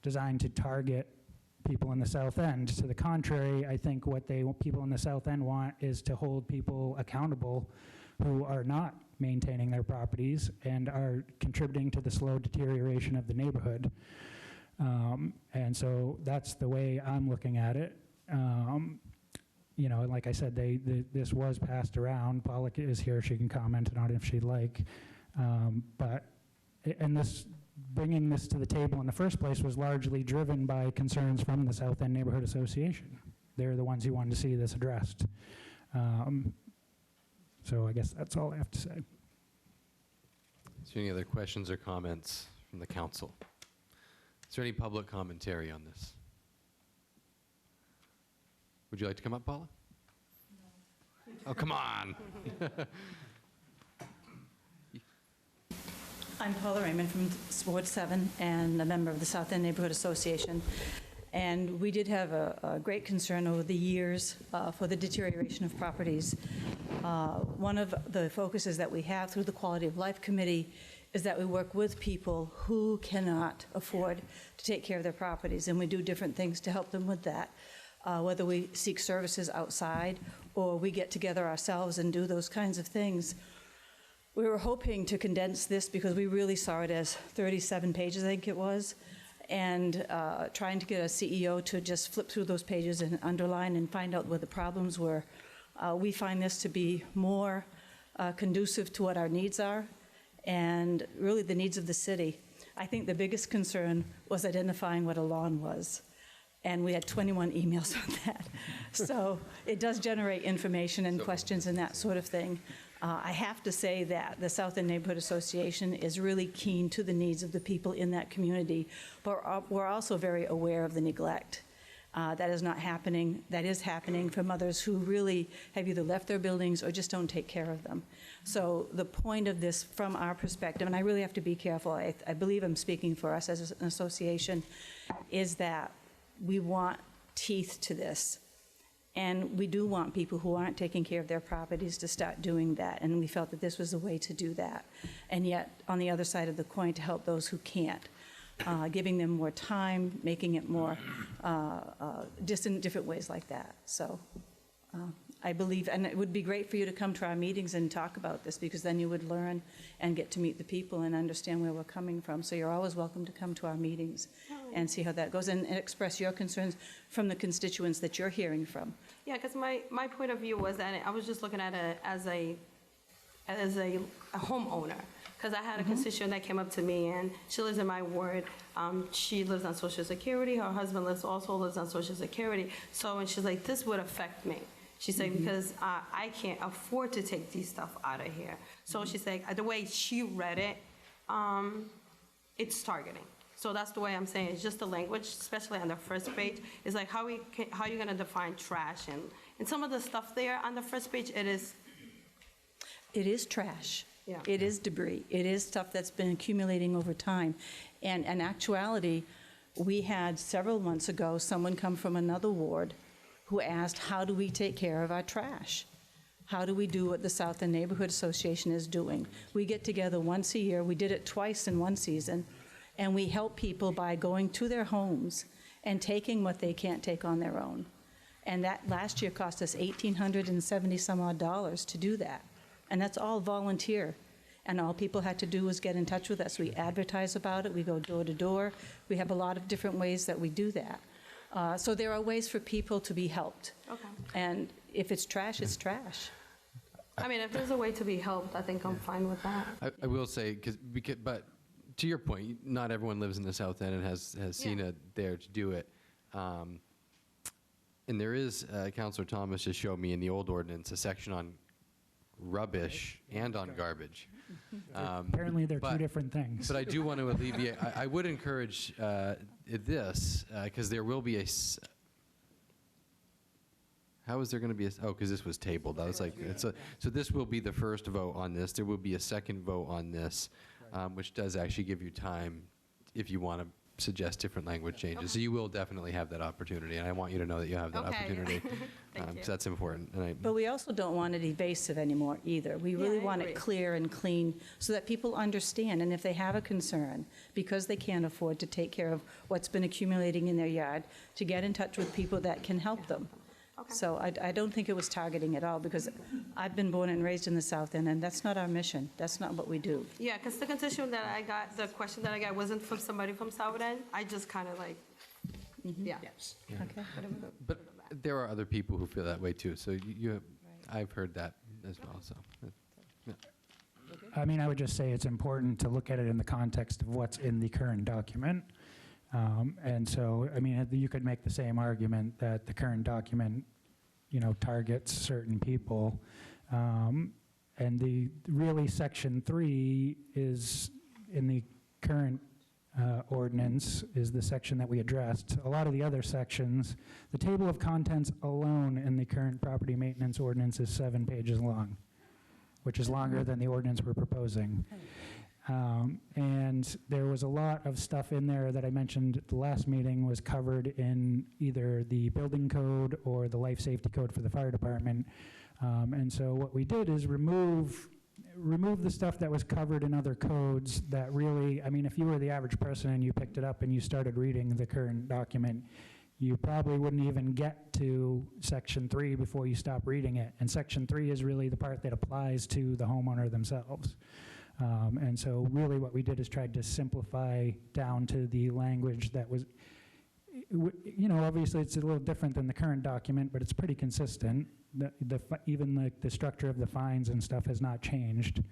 designed to target people in the South End. To the contrary, I think what people in the South End want is to hold people accountable who are not maintaining their properties and are contributing to the slow deterioration of the neighborhood. And so that's the way I'm looking at it. Like I said, this was passed around. Pollock is here; she can comment on it if she'd like. bringing this to the table in the first place was largely driven by concerns from the South End Neighborhood Association. They're the ones who wanted to see this addressed. So I guess that's all I have to say. Is there any other questions or comments from the council? Is there any public commentary on this? Would you like to come up, Paula? No. Oh, come on. I'm Paula Raymond from Ward 7 and a member of the South End Neighborhood Association. And we did have a great concern over the years for the deterioration of properties. One of the focuses that we have through the Quality of Life Committee is that we work with people who cannot afford to take care of their properties, and we do different things to help them with that, whether we seek services outside or we get together ourselves and do those kinds of things. We were hoping to condense this because we really saw it as 37 pages, I think it was, and trying to get a CEO to just flip through those pages and underline and find out what the problems were. We find this to be more conducive to what our needs are and really the needs of the city. I think the biggest concern was identifying what a lawn was, and we had 21 emails on that. So it does generate information and questions and that sort of thing. I have to say that the South End Neighborhood Association is really keen to the needs of the people in that community, but we're also very aware of the neglect. That is not happening. That is happening from others who really have either left their buildings or just don't take care of them. So the point of this, from our perspective, and I really have to be careful, I believe I'm speaking for us as an association, is that we want teeth to this. And we do want people who aren't taking care of their properties to start doing that, and we felt that this was a way to do that. And yet, on the other side of the coin, to help those who can't, giving them more time, making it more just in different ways like that. So I believe, and it would be great for you to come to our meetings and talk about this, because then you would learn and get to meet the people and understand where we're coming from. So you're always welcome to come to our meetings and see how that goes, and express your concerns from the constituents that you're hearing from. Yeah, because my point of view was that I was just looking at it as a homeowner, because I had a constituent that came up to me, and she lives in my ward. She lives on Social Security. Her husband also lives on Social Security. So, and she's like, this would affect me. She said, because I can't afford to take these stuff out of here. So she's like, the way she read it, it's targeting. So that's the way I'm saying. It's just the language, especially on the first page. It's like, how are you going to define trash? And some of the stuff there on the first page, it is. It is trash. Yeah. It is debris. It is stuff that's been accumulating over time. And in actuality, we had several months ago someone come from another ward who asked, how do we take care of our trash? How do we do what the South End Neighborhood Association is doing? We get together once a year. We did it twice in one season. And we help people by going to their homes and taking what they can't take on their own. And that last year cost us $1,870 some odd to do that. And that's all volunteer. And all people had to do was get in touch with us. We advertise about it. We go door to door. We have a lot of different ways that we do that. So there are ways for people to be helped. Okay. And if it's trash, it's trash. I mean, if there's a way to be helped, I think I'm fine with that. I will say, but to your point, not everyone lives in the South End and has seen it there to do it. And there is, Councilor Thomas just showed me in the old ordinance, a section on rubbish and on garbage. Apparently, they're two different things. But I do want to alleviate, I would encourage this, because there will be how is there going to be because this was tabled. I was like, so this will be the first vote on this. There will be a second vote on this, which does actually give you time if you want to suggest different language changes. So you will definitely have that opportunity, and I want you to know that you have that opportunity, because that's important. But we also don't want it evasive anymore either. We really want it clear and clean so that people understand, and if they have a concern, because they can't afford to take care of what's been accumulating in their yard, to get in touch with people that can help them. Okay. So I don't think it was targeting at all, because I've been born and raised in the South End, and that's not our mission. That's not what we do. Yeah, because the constituent that I got, the question that I got wasn't from somebody from South End. I just kind of like, Yes. Okay. But there are other people who feel that way too. So I've heard that as well. So, yeah. I mean, I would just say it's important to look at it in the context of what's in the current document. And so, I mean, you could make the same argument that the current document, you know, targets certain people. And really, Section 3 is, in the current ordinance, is the section that we addressed. A lot of the other sections, the table of contents alone in the current property maintenance ordinance is 7 pages long, which is longer than the ordinance we're proposing. And there was a lot of stuff in there that I mentioned at the last meeting was covered in either the building code or the life safety code for the fire department. And so what we did is remove the stuff that was covered in other codes that really, I mean, if you were the average person and you picked it up and you started reading the current document, you probably wouldn't even get to Section 3 before you stop reading it. And Section 3 is really the part that applies to the homeowner themselves. And so really what we did is tried to simplify down to the language that was, you know, obviously it's a little different than the current document, but it's pretty consistent. Even the structure of the fines and stuff has not changed.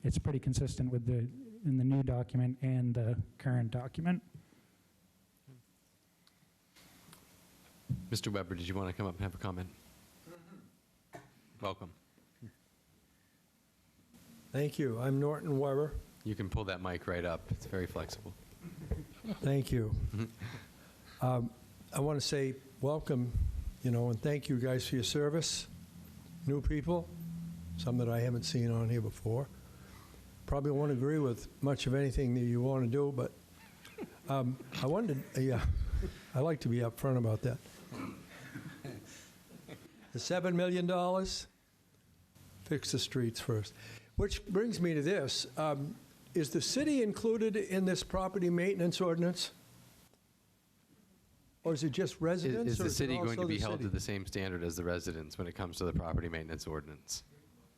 It's pretty consistent with in the new document and the current document. Mr. Weber, did you want to come up and have a comment? Welcome. Thank you. I'm Norton Weber. You can pull that mic right up. It's very flexible. Thank you. I want to say welcome, you know, and thank you guys for your service. New people, some that I haven't seen on here before. Probably won't agree with much of anything that you want to do, but I wanted to, yeah, I like to be upfront about that. The $7 million, fix the streets first. Which brings me to this. Is the city included in this property maintenance ordinance? Or is it just residents? Is or the is it city going also to be the held to city? the same standard as the residents when it comes to the property maintenance ordinance?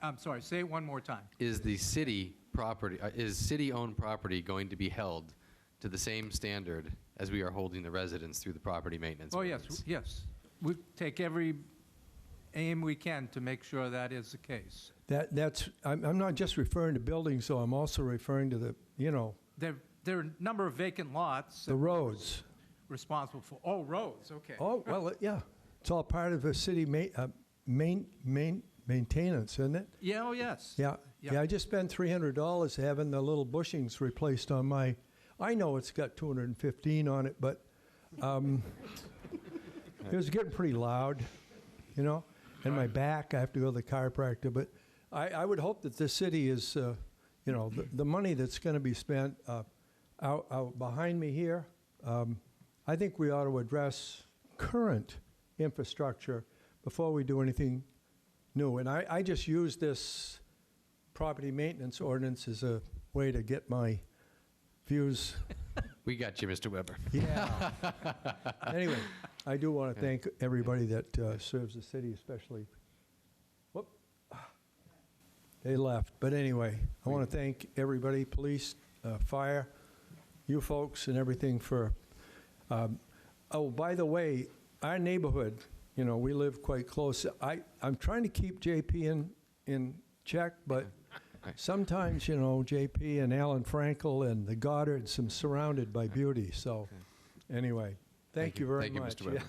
I'm sorry, say it one more time. Is the city property, is city-owned property going to be held to the same standard as we are holding the residents through the property maintenance Oh, yes, ordinance? yes. We take every aim we can to make sure that is the case. I'm not just referring to buildings, though. I'm also referring to the, you know, There are a number of vacant lots. the roads. Responsible for, oh, roads, okay. Oh, well, yeah. It's all part of the city maintenance, isn't it? Yeah, oh, yes. Yeah. Yeah, I just spent $300 having the little bushings replaced on my, I know it's got 215 on it, but it was getting pretty loud, you know? And my back, I have to go to the chiropractor. But I would hope that the city is, you know, the money that's going to be spent out behind me here, I think we ought to address current infrastructure before we do anything new. And I just use this property maintenance ordinance as a way to get my views. We got you, Mr. Weber. Yeah. Anyway, I do want to thank everybody that serves the city, especially. Whoop. They left. But anyway, I want to thank everybody, police, fire, you folks, and everything for. Oh, by the way, our neighborhood, you know, we live quite close. I'm trying to keep JP in check, but sometimes, you know, JP and Alan Frankel and the Goddards are surrounded by beauty. So anyway, thank you very much. Thank you, Mr. Weber.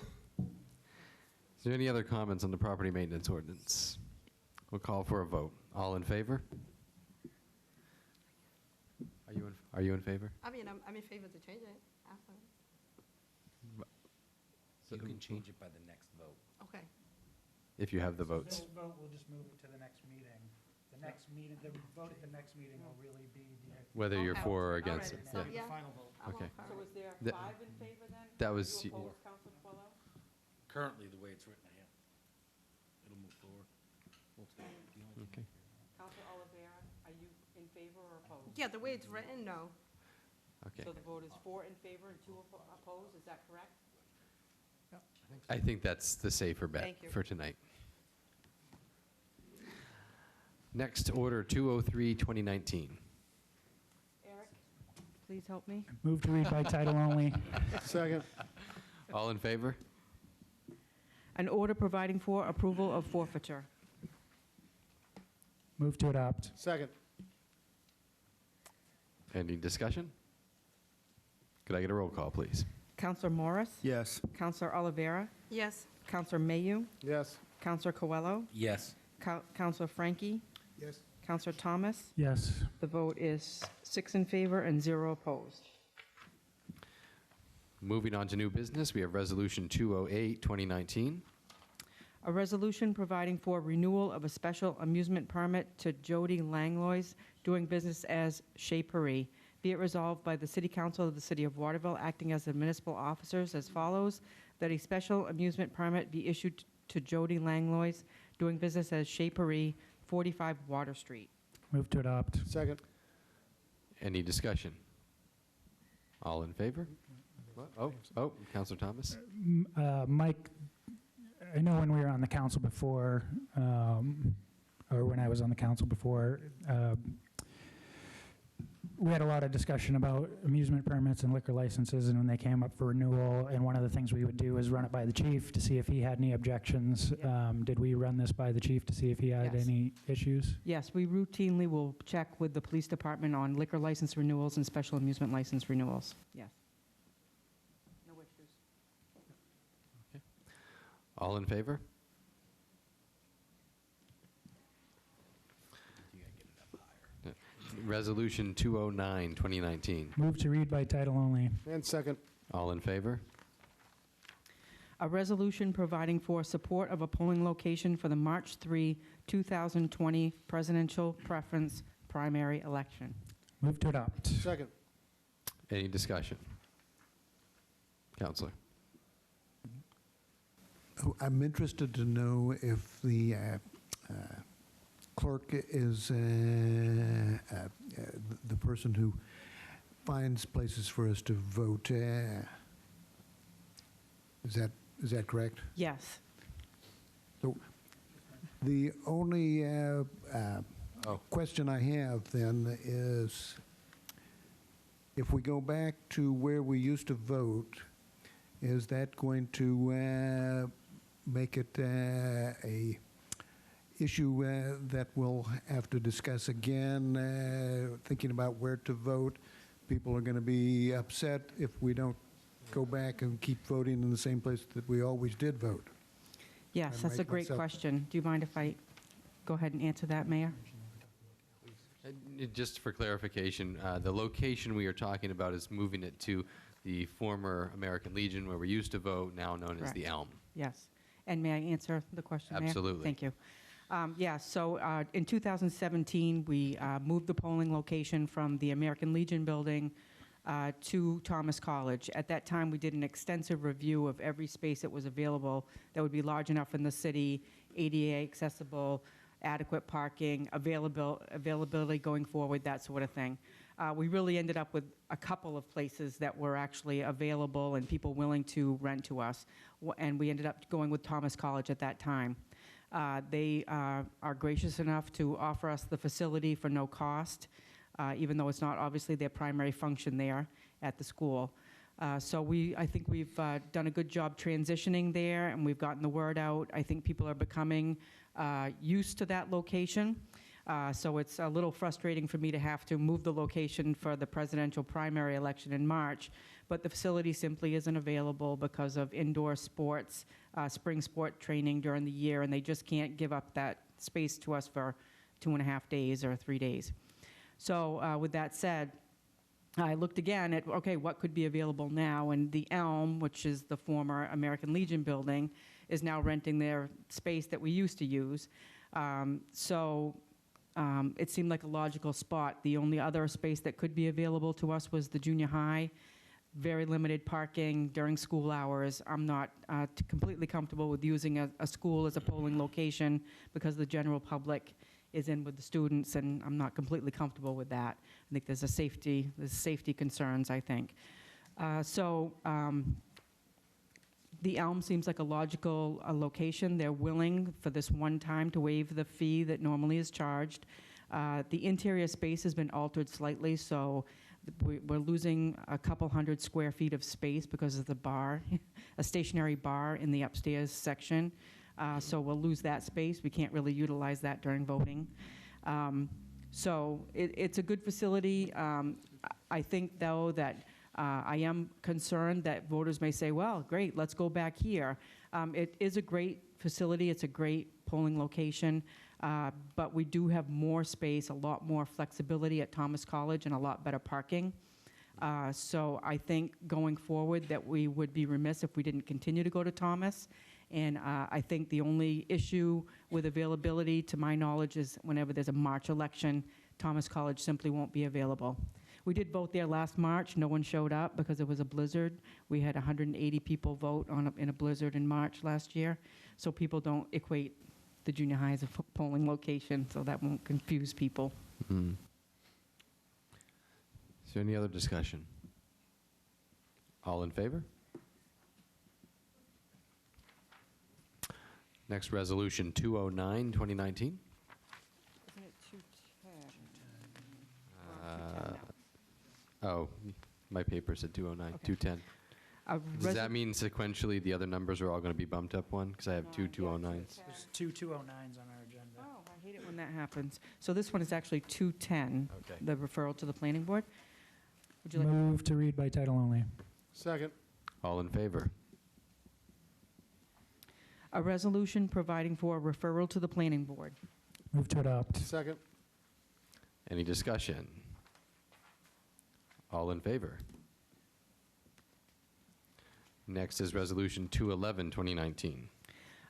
Is there any other comments on the property maintenance ordinance? We'll call for a vote. All in favor? Are you in favor? I mean, I'm in favor to change it. Absolutely. You can change it by the next vote. Okay. If you have the votes. Vote, we'll just move it to the next meeting. The next meeting, the vote at the next meeting will really be the. Whether you're Okay. for or All against right, it. so, Yeah. yeah. Final vote. I'm Okay. all for So it. is there That- 5 in favor then? that was- You oppose, Counselor Puello? Currently, the way it's written here, it'll move forward. We'll take the only thing Okay. Counselor Oliveira, are you in favor or opposed? Yeah, the way it's written, no. Okay. So the vote is 4 in favor and 2 opposed, is that correct? I think that's the safer bet Thank you. for tonight. Next, Order 203, 2019. Eric, please help me. Move to read by title only. Second. All in favor? An order providing for approval of forfeiture. Move to adopt. Second. Any discussion? Could I get a roll call, please? Counselor Morris? Yes. Counselor Oliveira? Yes. Counselor Mayu? Yes. Counselor Coelho? Yes. Counselor Frankie? Yes. Counselor Thomas? Yes. The vote is 6 in favor and 0 opposed. Moving on to new business, we have Resolution 208, 2019. A resolution providing for renewal of a special amusement permit to Jody Langlois doing business as Chez Paris. Be it resolved by the City Council of the City of Waterville, acting as the municipal officers as follows, that a special amusement permit be issued to Jody Langlois doing business as Chez Paris, 45 Water Street. Move to adopt. Second. Any discussion? All in favor? Oh, Counselor Thomas? Mike, I know when we were on the council before, or when I was on the council before, we had a lot of discussion about amusement permits and liquor licenses, and when they came up for renewal, and one of the things we would do is run it by the chief to see if he had any objections. Did we run this by the chief to see if he had Yes. any issues? Yes, we routinely will check with the police department on liquor license renewals and special amusement license renewals. Yes. No issues. All in favor? Resolution 209, 2019. Move to read by title only. And second. All in favor? A resolution providing for support of a polling location for the March 3, 2020 presidential preference primary election. Move to adopt. Second. Any discussion? Counselor? Oh, I'm interested to know if the clerk is the person who finds places for us to vote. Is that correct? Yes. So the only question I have then is, if we go back to where we used to vote, is that going to make it a issue that we'll have to discuss again, thinking about where to vote? People are going to be upset if we don't go back and keep voting in the same place that we always did vote. Yes, I that's a make great myself- question. Do you mind if I go ahead and answer that, Mayor? Just for clarification, the location we are talking about is moving it to the former American Legion where we used to vote, now known as the Correct. Elm. Yes. And may I answer the question, Mayor? Absolutely. Thank you. So in 2017, we moved the polling location from the American Legion building to Thomas College. At that time, we did an extensive review of every space that was available that would be large enough in the city, ADA accessible, adequate parking, availability going forward, that sort of thing. We really ended up with a couple of places that were actually available and people willing to rent to us, and we ended up going with Thomas College at that time. They are gracious enough to offer us the facility for no cost, even though it's not obviously their primary function there at the school. So I think we've done a good job transitioning there, and we've gotten the word out. I think people are becoming used to that location. So it's a little frustrating for me to have to move the location for the presidential primary election in March, but the facility simply isn't available because of indoor sports, spring sport training during the year, and they just can't give up that space to us for 2.5 days or 3 days. So with that said, I looked again at, okay, what could be available now, and the Elm, which is the former American Legion building, is now renting their space that we used to use. It seemed like a logical spot. The only other space that could be available to us was the junior high. Very limited parking during school hours. I'm not completely comfortable with using a school as a polling location because the general public is in with the students, and I'm not completely comfortable with that. I think there's safety concerns, I think. The Elm seems like a logical location. They're willing for this one time to waive the fee that normally is charged. The interior space has been altered slightly, so we're losing a couple hundred square feet of space because of the bar, a stationary bar in the upstairs section. So we'll lose that space. We can't really utilize that during voting. So it's a good facility. I think, though, that I am concerned that voters may say, well, great, let's go back here. It is a great facility. It's a great polling location, but we do have more space, a lot more flexibility at Thomas College, and a lot better parking. So I think going forward that we would be remiss if we didn't continue to go to Thomas. And I think the only issue with availability, to my knowledge, is whenever there's a March election, Thomas College simply won't be available. We did vote there last March. No one showed up because it was a blizzard. We had 180 people vote in a blizzard in March last year. So people don't equate the junior high as a polling location, so that won't confuse people. Mm-hmm. Is there any other discussion? All in favor? Next resolution, 209, 2019. Isn't it 210? Oh, my paper said 209, Okay. 210. Does that mean sequentially the other numbers are all going to be bumped up one? Because I have two 209s. There's two 209s on our agenda. Oh, I hate it when that happens. So this one is actually 210, Okay. the referral to the planning board. Would you like? Move to read by title only. Second. All in favor? A resolution providing for referral to the planning board. Move to adopt. Second. Any discussion? All in favor? Next is resolution 211, 2019.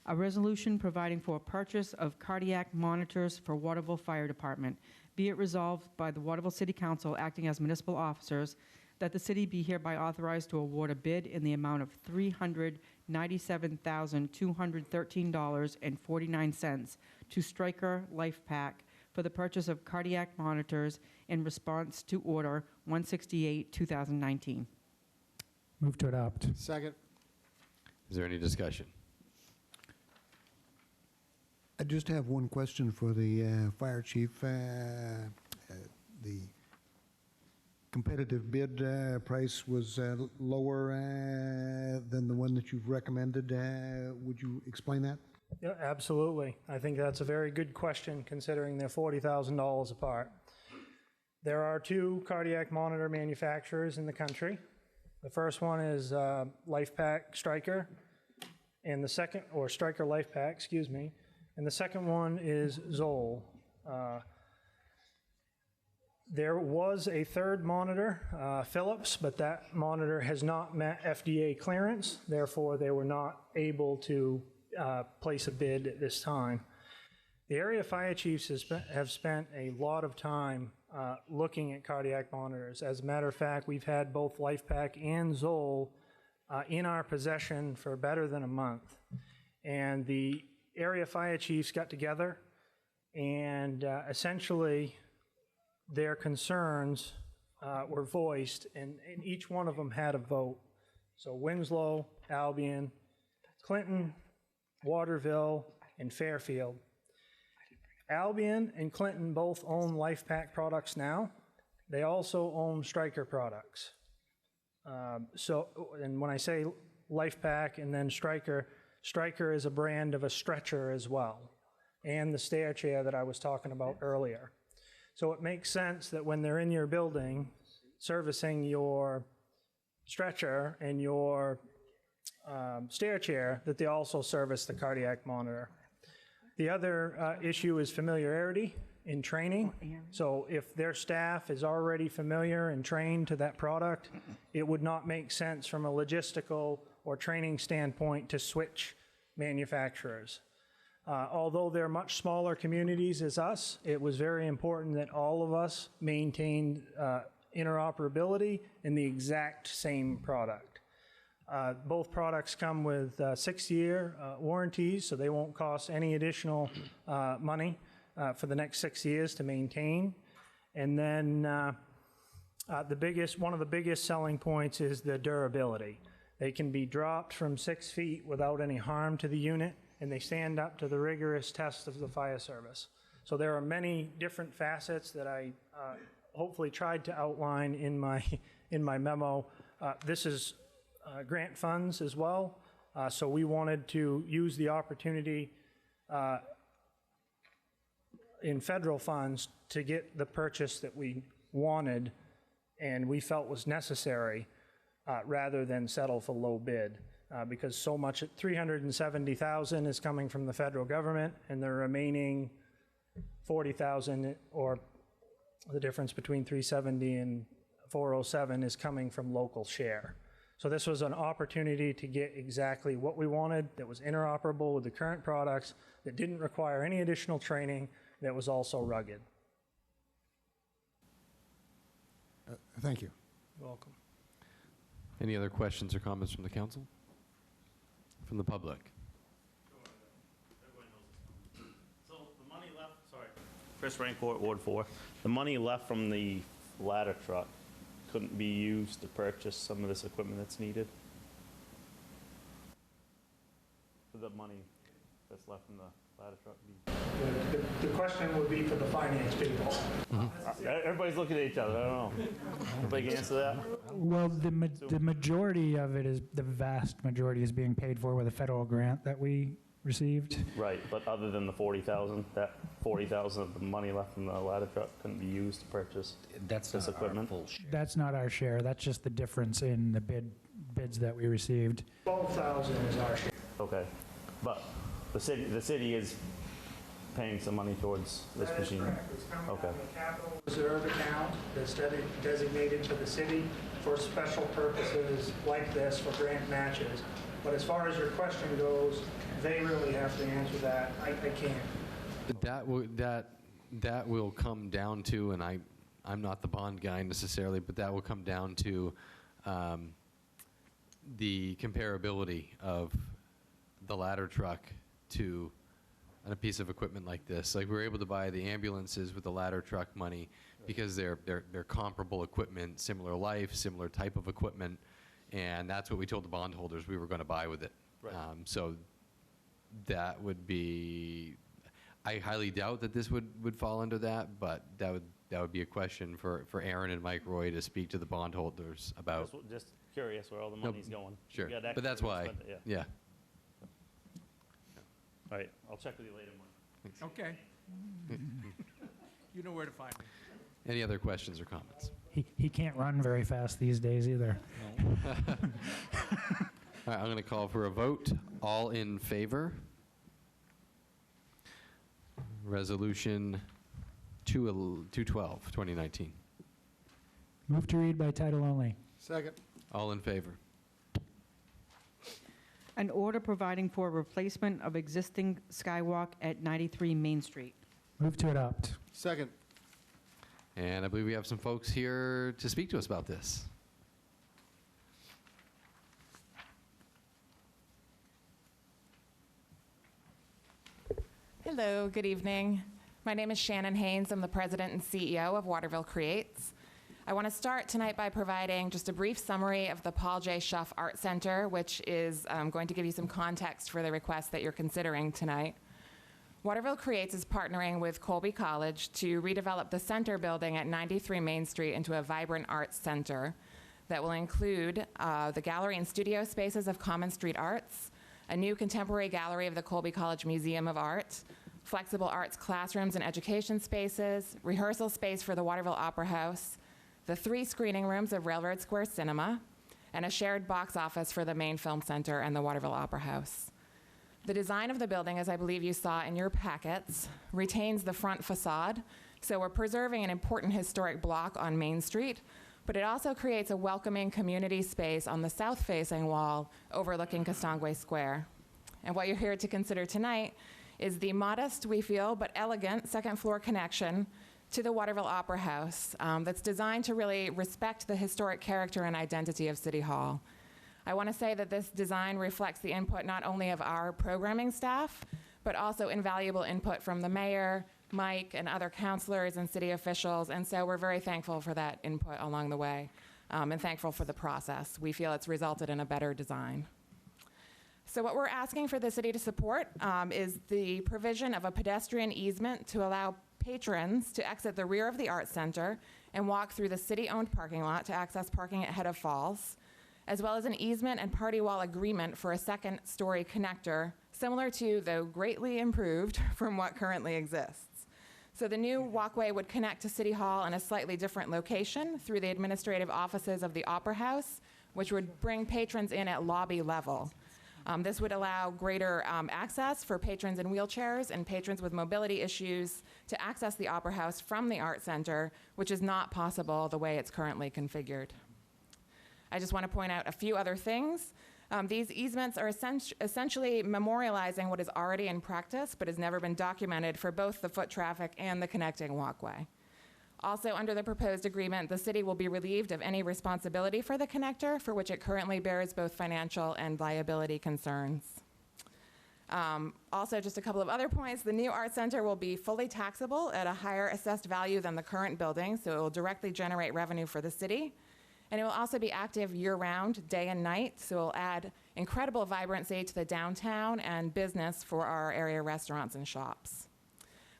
A resolution providing for purchase of cardiac monitors for Waterville Fire Department. Be it resolved by the Waterville City Council acting as municipal officers that the city be hereby authorized to award a bid in the amount of $397,213.49 to Stryker Life Pack for the purchase of cardiac monitors in response to Order 168, 2019. Move to adopt. Second. Is there any discussion? I just have one question for the fire chief. The competitive bid price was lower than the one that you've recommended. Would you explain that? Yeah, absolutely. I think that's a very good question considering they're $40,000 apart. There are two cardiac monitor manufacturers in the country. The first one is LifePak Stryker, and the second, or Stryker LifePak, excuse me, and the second one is Zoll. There was a third monitor, Philips, but that monitor has not met FDA clearance. Therefore, they were not able to place a bid at this time. The area fire chiefs have spent a lot of time looking at cardiac monitors. As a matter of fact, we've had both LifePak and Zoll in our possession for better than a month. And the area fire chiefs got together and essentially their concerns were voiced, and each one of them had a vote. So Winslow, Albion, Clinton, Waterville, and Fairfield. Albion and Clinton both own LifePak products now. They also own Stryker products. And when I say LifePak and then Stryker, Stryker is a brand of a stretcher as well, and the stair chair that I was talking about earlier. So it makes sense that when they're in your building servicing your stretcher and your stair chair, that they also service the cardiac monitor. The other issue is familiarity in training. So if their staff is already familiar and trained to that product, it would not make sense from a logistical or training standpoint to switch manufacturers. Although they're much smaller communities as us, it was very important that all of us maintained interoperability in the exact same product. Both products come with 6-year warranties, so they won't cost any additional money for the next 6 years to maintain. And then one of the biggest selling points is the durability. They can be dropped from 6 feet without any harm to the unit, and they stand up to the rigorous test of the fire service. So there are many different facets that I hopefully tried to outline in my memo. This is grant funds as well, so we wanted to use the opportunity in federal funds to get the purchase that we wanted and we felt was necessary rather than settle for low bid. Because so much, $370,000 is coming from the federal government, and the remaining $40,000, or the difference between 370 and 407, is coming from local share. So this was an opportunity to get exactly what we wanted, that was interoperable with the current products, that didn't require any additional training, that was also rugged. Thank you. You're welcome. Any other questions or comments from the council? From the public? So the money left, sorry, Chris Rancourt, Ward 4. The money left from the ladder truck couldn't be used to purchase some of this equipment that's needed? Would the money that's left from the ladder truck be? The question would be for the finance people. Everybody's looking at each other, I don't know. Anybody can answer that? Well, the majority of it is, the vast majority is being paid for with a federal grant that we received. Right, but other than the 40,000, that 40,000 of the money left from the ladder truck couldn't be used to purchase this equipment? That's not our share. That's just the difference in the bids that we received. 12,000 is our share. Okay, but the city is paying some money towards this That is machine? correct. It's coming Okay. from the capital reserve account that's designated to the city for special purposes like this, for grant matches. But as far as your question goes, they really have to answer that. I can't. That will come down to, and I'm not the bond guy necessarily, but that will come down to the comparability of the ladder truck to a piece of equipment like this. Like, we were able to buy the ambulances with the ladder truck money because they're comparable equipment, similar life, similar type of equipment, and that's what we told the bondholders we were going to buy with it. Right. So that would be, I highly doubt that this would fall under that, but that would be a question for Aaron and Mike Roy to speak to the bondholders about. Just curious where all the money's going. Sure, You got but extra, that's we why, spent it, yeah. All right, I'll check with you later, Mike. Okay. You know where to find me. Any other questions or comments? He can't run very fast these days either. All right, I'm going to call for a vote. All in favor? Resolution 212, 2019. Move to read by title only. Second. All in favor? An order providing for a replacement of existing skywalk at 93 Main Street. Move to adopt. Second. And I believe we have some folks here to speak to us about this. Hello, good evening. My name is Shannon Haynes. I'm the president and CEO of Waterville Creates. I want to start tonight by providing just a brief summary of the Paul J. Schuff Art Center, which is going to give you some context for the request that you're considering tonight. Waterville Creates is partnering with Colby College to redevelop the center building at 93 Main Street into a vibrant arts center that will include the gallery and studio spaces of Common Street Arts, a new contemporary gallery of the Colby College Museum of Art, flexible arts classrooms and education spaces, rehearsal space for the Waterville Opera House, the 3 screening rooms of Railroad Square Cinema, and a shared box office for the main film center and the Waterville Opera House. The design of the building, as I believe you saw in your packets, retains the front facade, so we're preserving an important historic block on Main Street, but it also creates a welcoming community space on the south-facing wall overlooking Castangwe Square. And what you're here to consider tonight is the modest, we feel, but elegant second-floor connection to the Waterville Opera House that's designed to really respect the historic character and identity of City Hall. I want to say that this design reflects the input not only of our programming staff, but also invaluable input from the mayor, Mike, and other councilors and city officials, and so we're very thankful for that input along the way, and thankful for the process. We feel it's resulted in a better design. So what we're asking for the city to support is the provision of a pedestrian easement to allow patrons to exit the rear of the Arts Center and walk through the city-owned parking lot to access parking at Head of Falls, as well as an easement and party wall agreement for a second-story connector, similar to, though greatly improved, from what currently exists. So the new walkway would connect to City Hall in a slightly different location through the administrative offices of the Opera House, which would bring patrons in at lobby level. This would allow greater access for patrons in wheelchairs and patrons with mobility issues to access the Opera House from the Art Center, which is not possible the way it's currently configured. I just want to point out a few other things. These easements are essentially memorializing what is already in practice but has never been documented for both the foot traffic and the connecting walkway. Also, under the proposed agreement, the city will be relieved of any responsibility for the connector, for which it currently bears both financial and liability concerns. Also, just a couple of other points. The new art center will be fully taxable at a higher assessed value than the current building, so it will directly generate revenue for the city. And it will also be active year-round, day and night, so it will add incredible vibrancy to the downtown and business for our area restaurants and shops.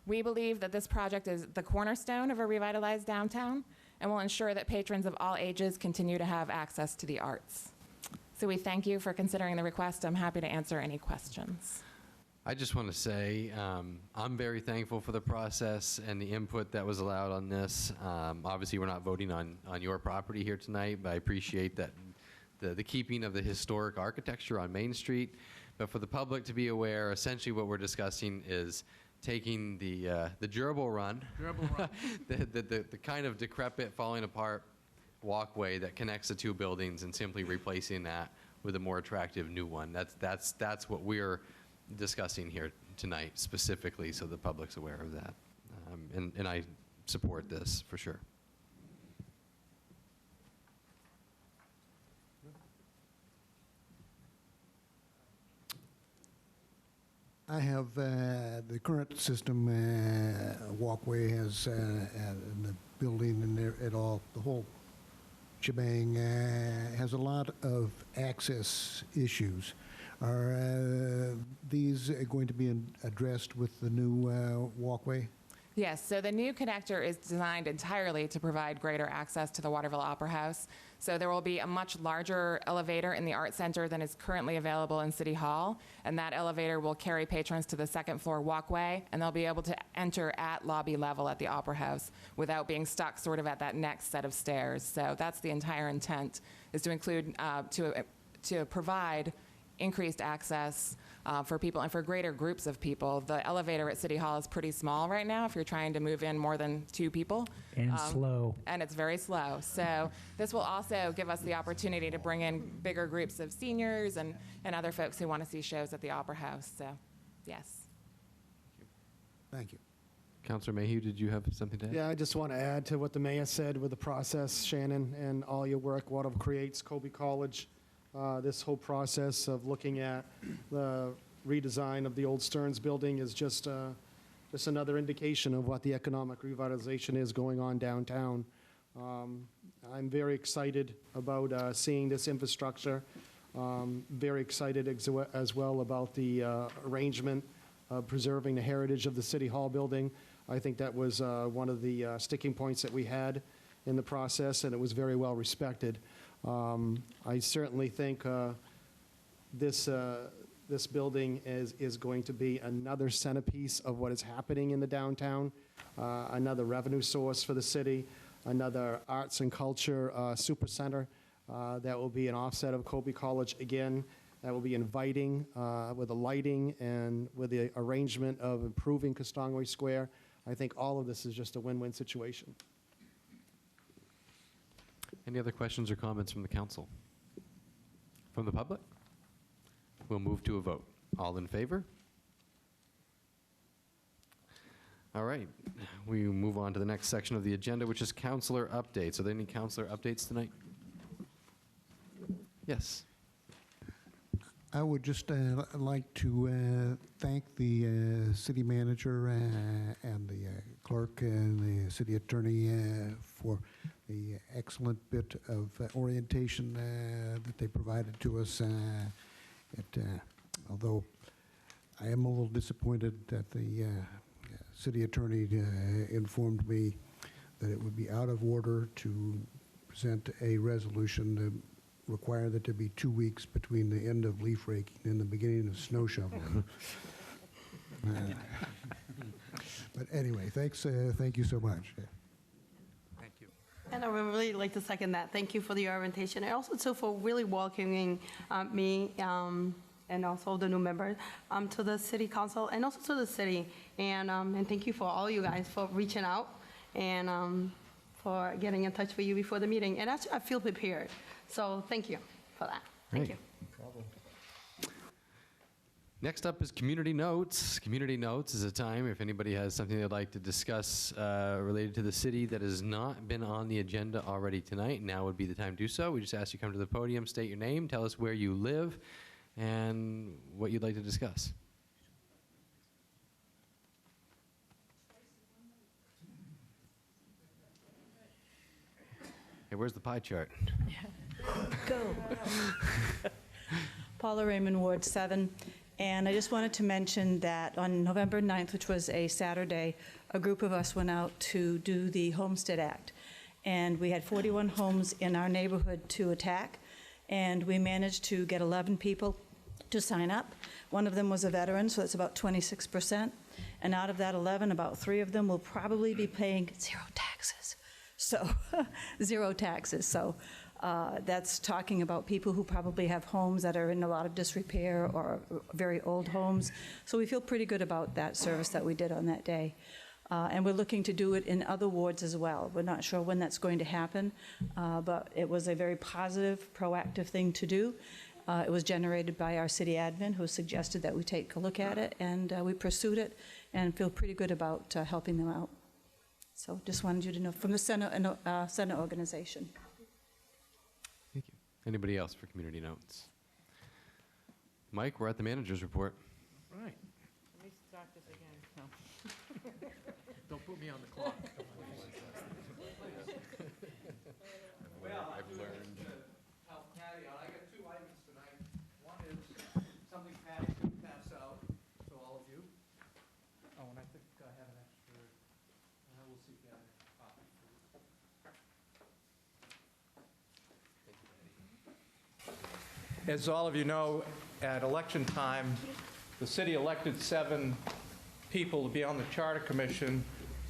We believe that this project is the cornerstone of a revitalized downtown and will ensure that patrons of all ages continue to have access to the arts. So we thank you for considering the request. I'm happy to answer any questions. I just want to say I'm very thankful for the process and the input that was allowed on this. Obviously, we're not voting on your property here tonight, but I appreciate that the keeping of the historic architecture on Main Street. But for the public to be aware, essentially what we're discussing is taking the gerbil run, the kind of decrepit, falling apart walkway that connects the two buildings and simply replacing that with a more attractive new one. That's what we're discussing here tonight specifically, so the public's aware of that. And I support this for sure. I have the current system walkway has in the building and there, it all, the whole shebang has a lot of access issues. Are these going to be addressed with the new walkway? Yes, so the new connector is designed entirely to provide greater access to the Waterville Opera House. So there will be a much larger elevator in the Art Center than is currently available in City Hall, and that elevator will carry patrons to the second floor walkway, and they'll be able to enter at lobby level at the Opera House without being stuck sort of at that next set of stairs. So that's the entire intent, is to include, to provide increased access for people and for greater groups of people. The elevator at City Hall is pretty small right now if you're trying to move in more than 2 people. And slow. And it's very slow. So this will also give us the opportunity to bring in bigger groups of seniors and other folks who want to see shows at the Opera House. So, yes. Thank you. Councilor Mayhew, did you have something to add? Yeah, I just want to add to what the mayor said with the process, Shannon, and all your work, Waterville Creates, Colby College. This whole process of looking at the redesign of the old Stearns building is just another indication of what the economic revitalization is going on downtown. I'm very excited about seeing this infrastructure. Very excited as well about the arrangement of preserving the heritage of the City Hall building. I think that was one of the sticking points that we had in the process, and it was very well respected. I certainly think this building is going to be another centerpiece of what is happening in the downtown, another revenue source for the city, another arts and culture super center that will be an offset of Colby College again, that will be inviting with the lighting and with the arrangement of improving Castongway Square. I think all of this is just a win-win situation. Any other questions or comments from the council? From the public? We'll move to a vote. All in favor? All right. We move on to the next section of the agenda, which is councilor updates. Are there any councilor updates tonight? Yes. I would just like to thank the city manager and the clerk and the city attorney for the excellent bit of orientation that they provided to us. Although I am a little disappointed that the city attorney informed me that it would be out of order to present a resolution to require that there be 2 weeks between the end of leaf raking and the beginning of snow shoveling. But anyway, thanks, thank you so much. Thank you. And I would really like to second that. Thank you for the orientation, and also too for really welcoming me and also the new members to the city council and also to the city. And thank you for all you guys for reaching out and for getting in touch with you before the meeting. And actually, I feel prepared. So thank you for that. Thank Great. you. Next up is community notes. Community notes is a time if anybody has something they'd like to discuss related to the city that has not been on the agenda already tonight. Now would be the time to do so. We just ask you come to the podium, state your name, tell us where you live, and what you'd like to discuss. Hey, where's the pie chart? Go. Paula Raymond, Ward 7. And I just wanted to mention that on November 9th, which was a Saturday, a group of us went out to do the Homestead Act. And we had 41 homes in our neighborhood to attack, and we managed to get 11 people to sign up. One of them was a veteran, so that's about 26%. And out of that 11, about 3 of them will probably be paying 0 taxes. So, 0 taxes. So that's talking about people who probably have homes that are in a lot of disrepair or very old homes. So we feel pretty good about that service that we did on that day. And we're looking to do it in other wards as well. We're not sure when that's going to happen, but it was a very positive, proactive thing to do. It was generated by our city admin, who suggested that we take a look at it, and we pursued it and feel pretty good about helping them out. So just wanted you to know from the Senate organization. Thank you. Anybody else for community notes? Mike, we're at the manager's report. Right. Let me start this again. No. Don't put me on the clock. Well, I've learned. Help Patty out. I got 2 items tonight. One is something Patty can pass out to all of you. Oh, and I think I have an extra. We'll see if you have a copy. As all of you know, at election time, the city elected 7 people to be on the Charter Commission.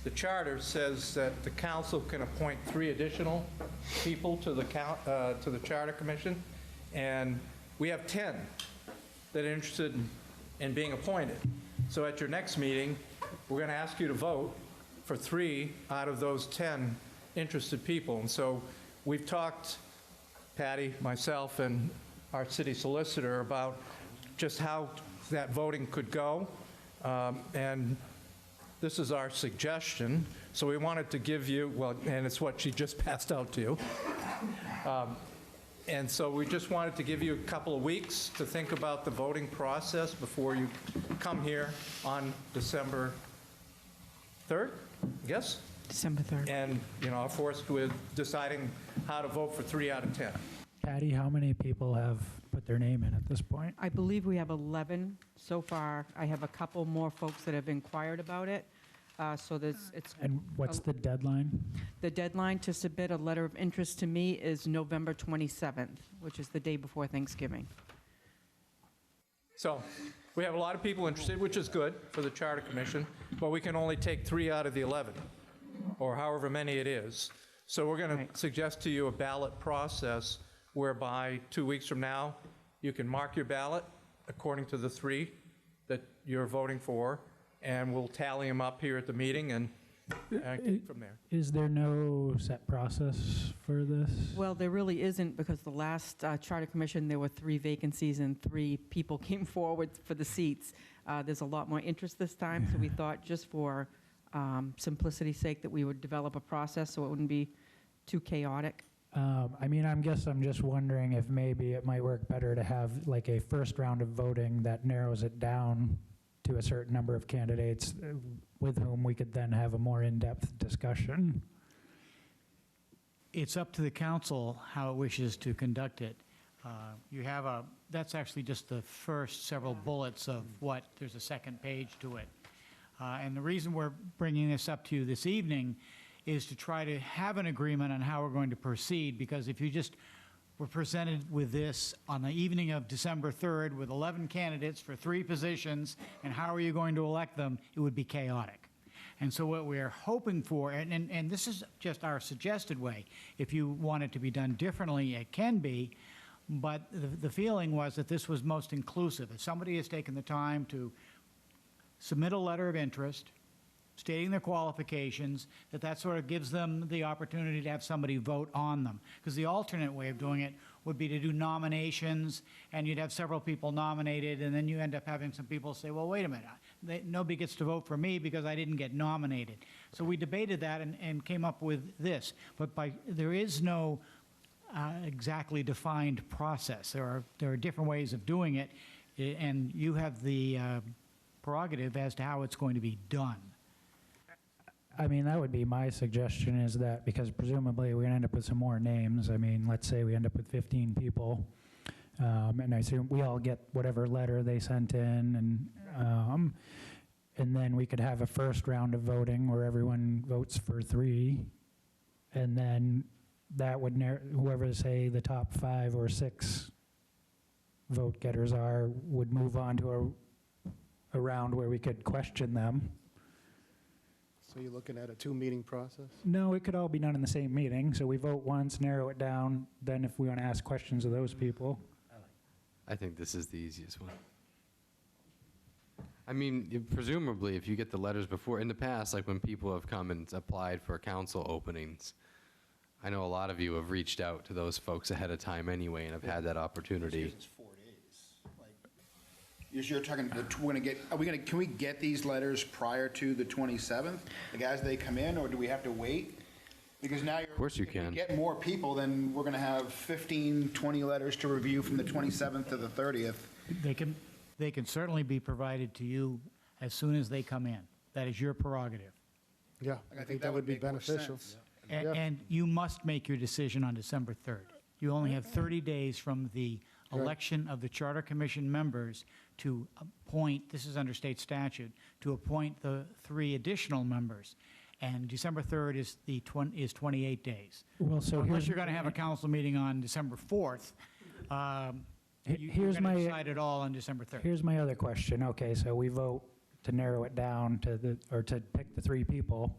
The charter says that the council can appoint 3 additional people to the Charter Commission, and we have 10 that are interested in being appointed. So at your next meeting, we're going to ask you to vote for 3 out of those 10 interested people. And so we've talked, Patty, myself, and our city solicitor about just how that voting could go. And this is our suggestion. So we wanted to give you, well, and it's what she just passed out to you. And so we just wanted to give you a couple of weeks to think about the voting process before you come here on December 3rd, I guess? December 3rd. And, you know, are forced with deciding how to vote for 3 out of 10. Patty, how many people have put their name in at this point? I believe we have 11 so far. I have a couple more folks that have inquired about it. So it's And what's the deadline? the deadline to submit a letter of interest to me is November 27th, which is the day before Thanksgiving. So we have a lot of people interested, which is good for the Charter Commission, but we can only take 3 out of the 11, or however many it is. So we're going to suggest to you a ballot process whereby 2 weeks from now, you can mark your ballot according to the 3 that you're voting for, and we'll tally them up here at the meeting and take from there. Is there no set process for this? Well, there really isn't, because the last Charter Commission, there were 3 vacancies and 3 people came forward for the seats. There's a lot more interest this time, so we thought just for simplicity's sake that we would develop a process so it wouldn't be too chaotic. I mean, I'm just wondering if maybe it might work better to have like a first round of voting that narrows it down to a certain number of candidates with whom we could then have a more in-depth discussion. It's up to the council how it wishes to conduct it. That's actually just the first several bullets of what, there's a second page to it. And the reason we're bringing this up to you this evening is to try to have an agreement on how we're going to proceed, because if you just were presented with this on the evening of December 3rd with 11 candidates for 3 positions, and how are you going to elect them, it would be chaotic. And so what we're hoping for, and this is just our suggested way, if you want it to be done differently, it can be, but the feeling was that this was most inclusive. If somebody has taken the time to submit a letter of interest, stating their qualifications, that sort of gives them the opportunity to have somebody vote on them. Because the alternate way of doing it would be to do nominations, and you'd have several people nominated, and then you end up having some people say, well, wait a minute, nobody gets to vote for me because I didn't get nominated. So we debated that and came up with this. But there is no exactly defined process. There are different ways of doing it, and you have the prerogative as to how it's going to be done. I mean, that would be my suggestion, is that because presumably we're going to end up with some more names. I mean, let's say we end up with 15 people, and I assume we all get whatever letter they sent in, and then we could have a first round of voting where everyone votes for 3, and then that would, whoever, say, the top 5 or 6 vote getters are, would move on to a round where we could question them. So you're looking at a 2-meeting process? No, it could all be done in the same meeting. So we vote once, narrow it down. Then if we want to ask questions of those people. I think this is the easiest one. I mean, presumably, if you get the letters before, in the past, like when people have come and applied for council openings, I know a lot of you have reached out to those folks ahead of time anyway and have had that opportunity. It's 4 days. Like, you're talking, can we get these letters prior to the 27th? Like as they come in, or do we have to wait? Because now Of course you if can. we get more people, then we're going to have 15, 20 letters to review from the 27th to the 30th. They can certainly be provided to you as soon as they come in. That is your prerogative. Yeah, I think that would be make more beneficial. sense. And you must make your decision on December 3rd. You only have 30 days from the election of the Charter Commission members to appoint, this is under state statute, to appoint the 3 additional members. And December 3rd is 28 days. Well, so unless you're going to have a council meeting on December 4th, you're going to decide it all on December 3rd. Here's my other question. Okay, so we vote to narrow it down to to pick the 3 people.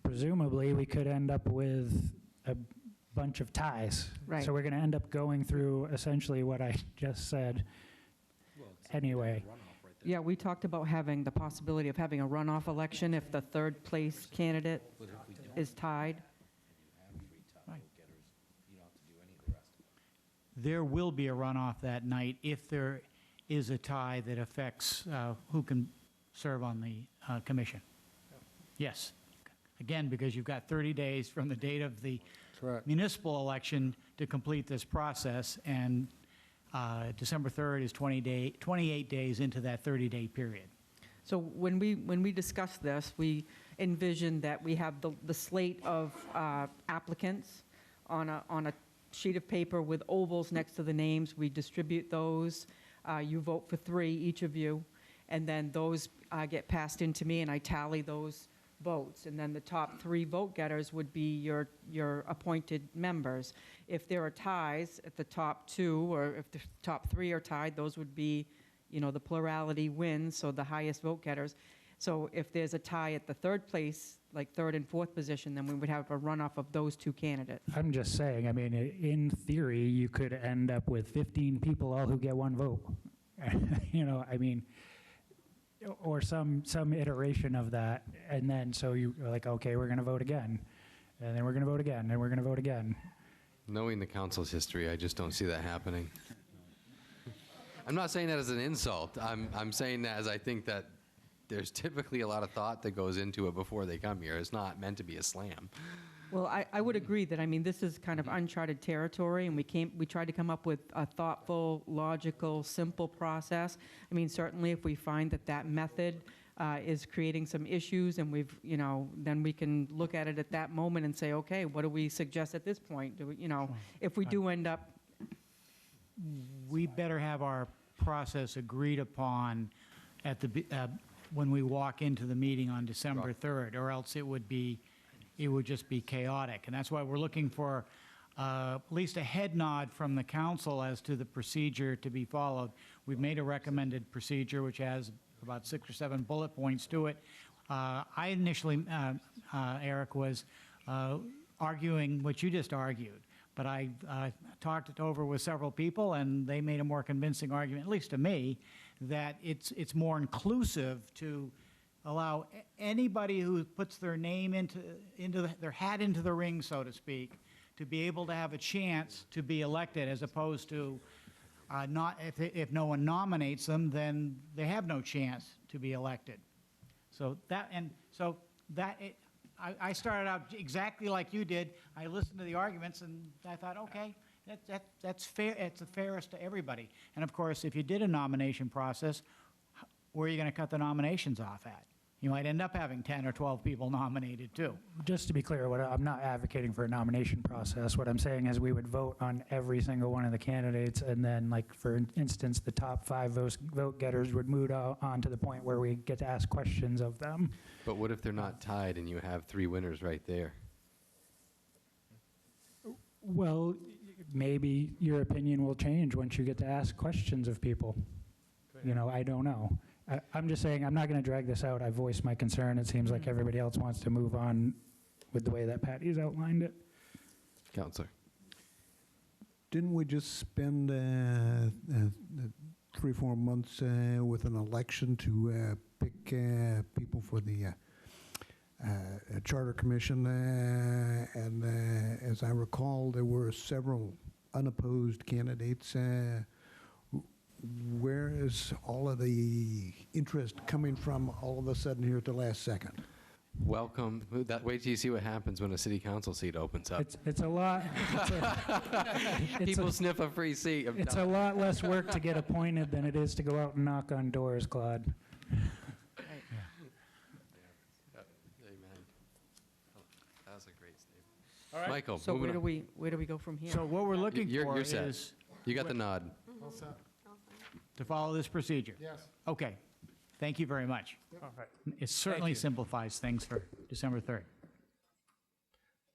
Presumably, we could end up with a bunch of ties. Right. So we're going to end up going through essentially what I just said. Anyway. Yeah, we talked about having the possibility of having a runoff election if the 3rd place candidate is tied. There will be a runoff that night if there is a tie that affects who can serve on the commission. Yes. Again, because you've got 30 days from the date of the municipal election to complete this process, and December 3rd is 28 days into that 30-day period. So when we discussed this, we envisioned that we have the slate of applicants on a sheet of paper with ovals next to the names. We distribute those. You vote for 3, each of you, and then those get passed into me, and I tally those votes. And then the top 3 vote getters would be your appointed members. If there are ties at the top 2, or if the top 3 are tied, those would be, the plurality wins, so the highest vote getters. So if there's a tie at the 3rd place, like 3rd and 4th position, then we would have a runoff of those 2 candidates. I'm just saying, I mean, in theory, you could end up with 15 people all who get 1 vote. I mean, or some iteration of that, and then so you're like, okay, we're going to vote again, and then we're going to vote again, and we're going to vote again. Knowing the council's history, I just don't see that happening. I'm not saying that as an insult. I'm saying that as I think that there's typically a lot of thought that goes into it before they come here. It's not meant to be a slam. Well, I would agree that, I mean, this is kind of uncharted territory, and we tried to come up with a thoughtful, logical, simple process. I mean, certainly if we find that method is creating some issues, and then we can look at it at that moment and say, okay, what do we suggest at this point? Do we, if we do end up... We better have our process agreed upon at when we walk into the meeting on December 3rd, or else it would just be chaotic. And that's why we're looking for at least a head nod from the council as to the procedure to be followed. We've made a recommended procedure which has about 6 or 7 bullet points to it. I initially, Eric, was arguing what you just argued, but I talked it over with several people, and they made a more convincing argument, at least to me, that it's more inclusive to allow anybody who puts their name their hat into the ring, so to speak, to be able to have a chance to be elected, as opposed to not if no one nominates them, then they have no chance to be elected. I started out exactly like you did. I listened to the arguments, and I thought, okay, that's fair. It's the fairest to everybody. And of course, if you did a nomination process, where are you going to cut the nominations off at? You might end up having 10 or 12 people nominated, too. Just to be clear, I'm not advocating for a nomination process. What I'm saying is we would vote on every single one of the candidates, and then, like, for instance, the top 5 vote getters would move on to the point where we get to ask questions of them. But what if they're not tied and you have 3 winners right there? Well, maybe your opinion will change once you get to ask questions of people. You know, I don't know. I'm just saying I'm not going to drag this out. I voiced my concern. It seems like everybody else wants to move on with the way that Patty's outlined it. Counselor. Didn't we just spend 3-4 months with an election to pick people for the Charter Commission? And as I recall, there were several unopposed candidates. Where is all of the interest coming from all of a sudden here at the last second? Welcome. Wait till you see what happens when a city council seat opens up. It's a lot. People sniff a free seat. It's a lot less work to get appointed than it is to go out and knock on doors, Claude. Amen. That was a great statement. All right. Michael, So moving on. where do we go from here? So what we're looking You're for set. is You got the nod. to follow this procedure. Yes. Okay. Thank you very much. All right. It certainly simplifies things for December 3rd.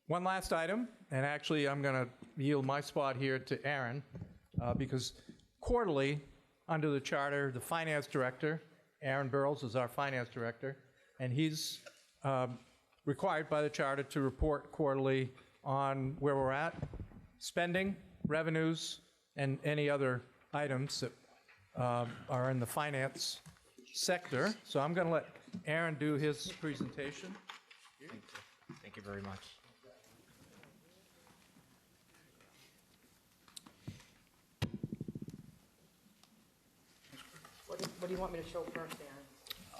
One last item, and actually I'm going to yield my spot here to Aaron, because quarterly, under the charter, the finance director, Aaron Burrows is our finance director, and he's required by the charter to report quarterly on where we're at, spending, revenues, and any other items that are in the finance sector. So I'm going to let Aaron do his presentation. Thank you very much. What do you want me to show first,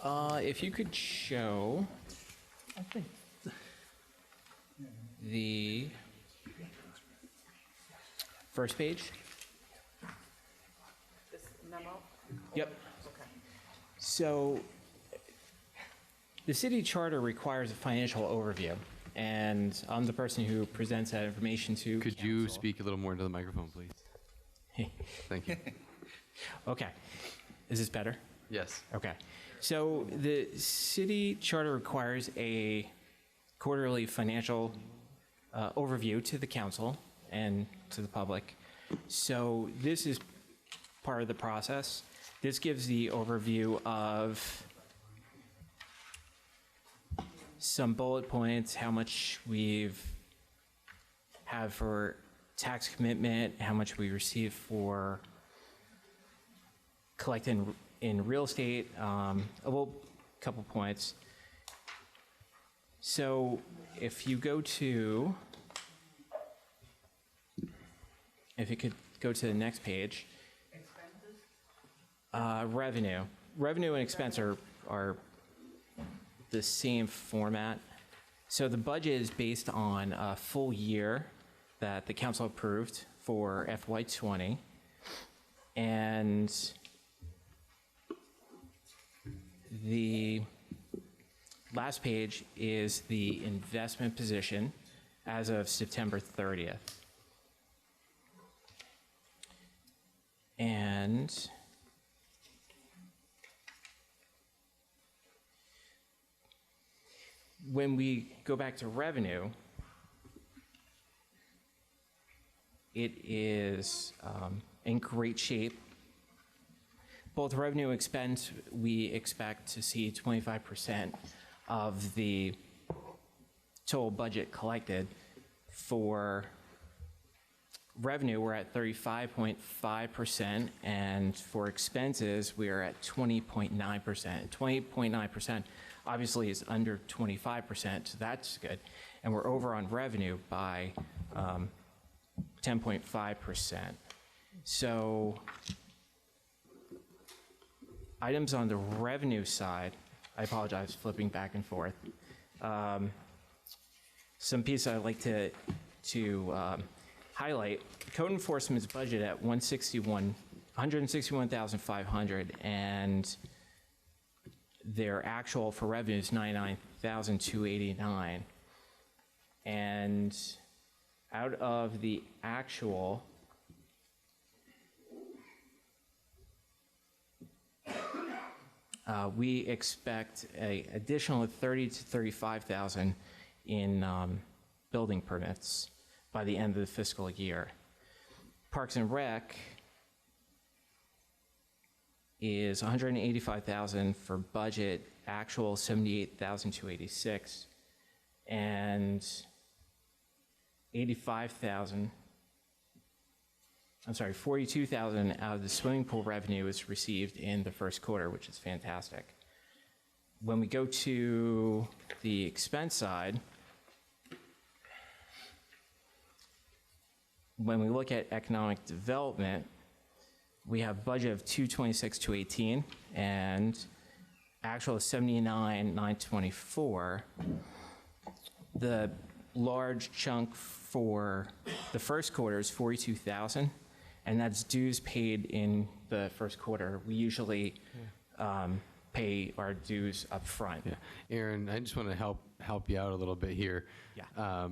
Aaron? If you could show the first page. This memo? Yep. Okay. So the city charter requires a financial overview, and I'm the person who presents that information to Could you speak a little more into the microphone, please? Thank you. Okay. Is this better? Yes. Okay. So the city charter requires a quarterly financial overview to the council and to the public. So this is part of the process. This gives the overview of some bullet points, how much we've have for tax commitment, how much we receive for collecting in real estate, a little couple points. So if you go to, if you could go to the next page. Revenue. Revenue and expense are the same format. So the budget is based on a full year that the council approved for FY20. And the last page is the investment position as of September 30th. And when we go back to revenue, it is in great shape. Both revenue and expense, we expect to see 25% of the total budget collected. For revenue, we're at 35.5%, and for expenses, we are at 20.9%. 20.9% obviously is under 25%, so that's good. And we're over on revenue by 10.5%. So items on the revenue side, I apologize, flipping back and forth. Some pieces I'd like to highlight. Code enforcement's budget at 161,500, and their actual for revenue is 99,289. And out of the actual, we expect an additional 30 to 35,000 in building permits by the end of the fiscal year. Parks and Rec is 185,000 for budget, actual 78,286, and 42,000 out of the swimming pool revenue is received in the first quarter, which is fantastic. When we go to the expense side, when we look at economic development, we have budget of 226,218 and actual 79,924. The large chunk for the first quarter is 42,000, and that's dues paid in the first quarter. We usually pay our dues up front. Yeah. Aaron, I just want to help you out a little bit here. Yeah.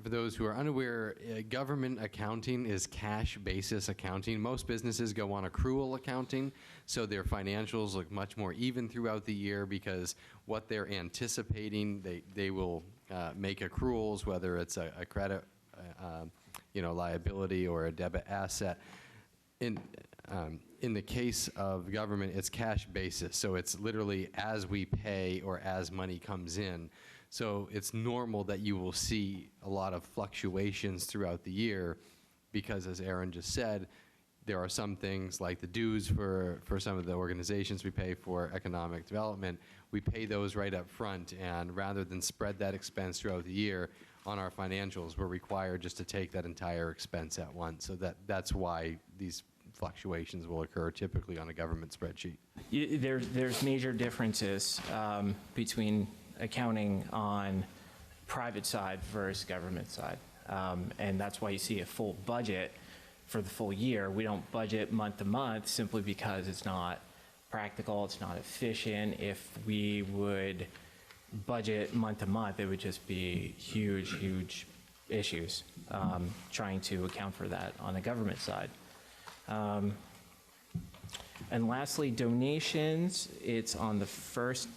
For those who are unaware, government accounting is cash basis accounting. Most businesses go on accrual accounting, so their financials look much more even throughout the year because what they're anticipating, they will make accruals, whether it's a credit liability or a debit asset. In the case of government, it's cash basis, so it's literally as we pay or as money comes in. So it's normal that you will see a lot of fluctuations throughout the year because, as Aaron just said, there are some things like the dues for some of the organizations we pay for economic development. We pay those right up front, and rather than spread that expense throughout the year on our financials, we're required just to take that entire expense at once. So that's why these fluctuations will occur typically on a government spreadsheet. There's major differences between accounting on private side versus government side. And that's why you see a full budget for the full year. We don't budget month to month simply because it's not practical, it's not efficient. If we would budget month to month, it would just be huge issues trying to account for that on the government side. And lastly, donations, it's on the first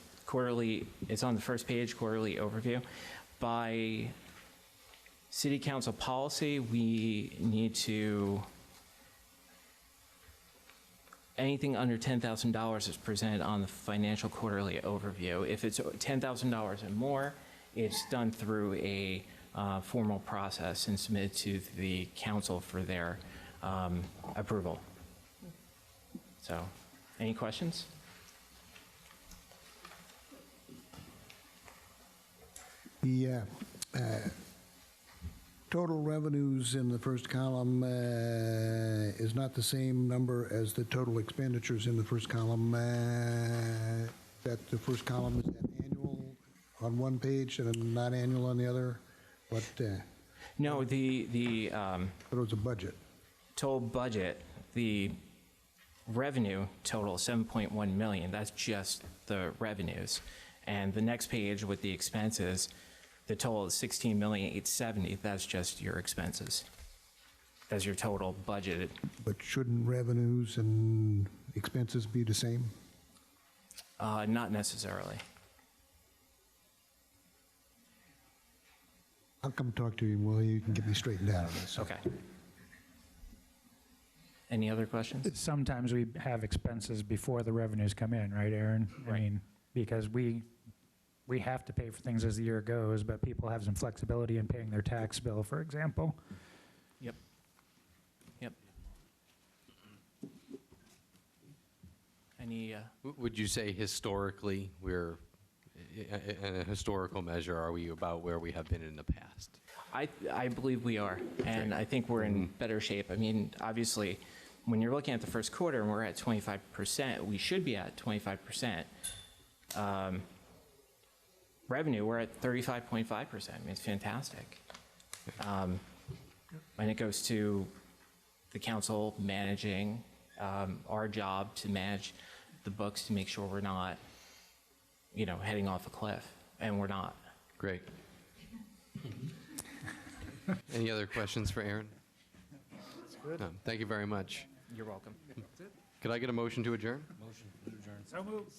page, quarterly overview. By city council policy, we need to, anything under $10,000 is presented on the financial quarterly overview. If it's $10,000 and more, it's done through a formal process and submitted to the council for their approval. So, any questions? The total revenues in the first column is not the same number as the total expenditures in the first column. That the first column is that annual on one page and not annual on the other. But no, but it was a budget. Total budget, the revenue total 7.1 million. That's just the revenues, and the next page with the expenses, the total is 16,870,000. That's just your expenses. That's your total budgeted. But shouldn't revenues and expenses be the same? Not necessarily. I'll come talk to you, Will. You can get me straightened out on this. Okay. Any other questions? Sometimes we have expenses before the revenues come in, right, Aaron? Right. I mean, because we we have to pay for things as the year goes, but people have some flexibility in paying their tax bill, for example. Yep. Yep. Any, Would you say historically, we're, in a historical measure, are we about where we have been in the past? I believe we are, and I think we're in better shape. I mean, obviously, when you're looking at the first quarter and we're at 25%, we should be at 25%. Revenue, we're at 35.5%. I mean, it's fantastic. And it goes to the council managing, our job to manage the books to make sure we're not, heading off a cliff, and we're not. Great. Any other questions for Aaron? That's good. No, thank you very much. You're welcome. Could I get a motion to adjourn? Motion to adjourn. So moved.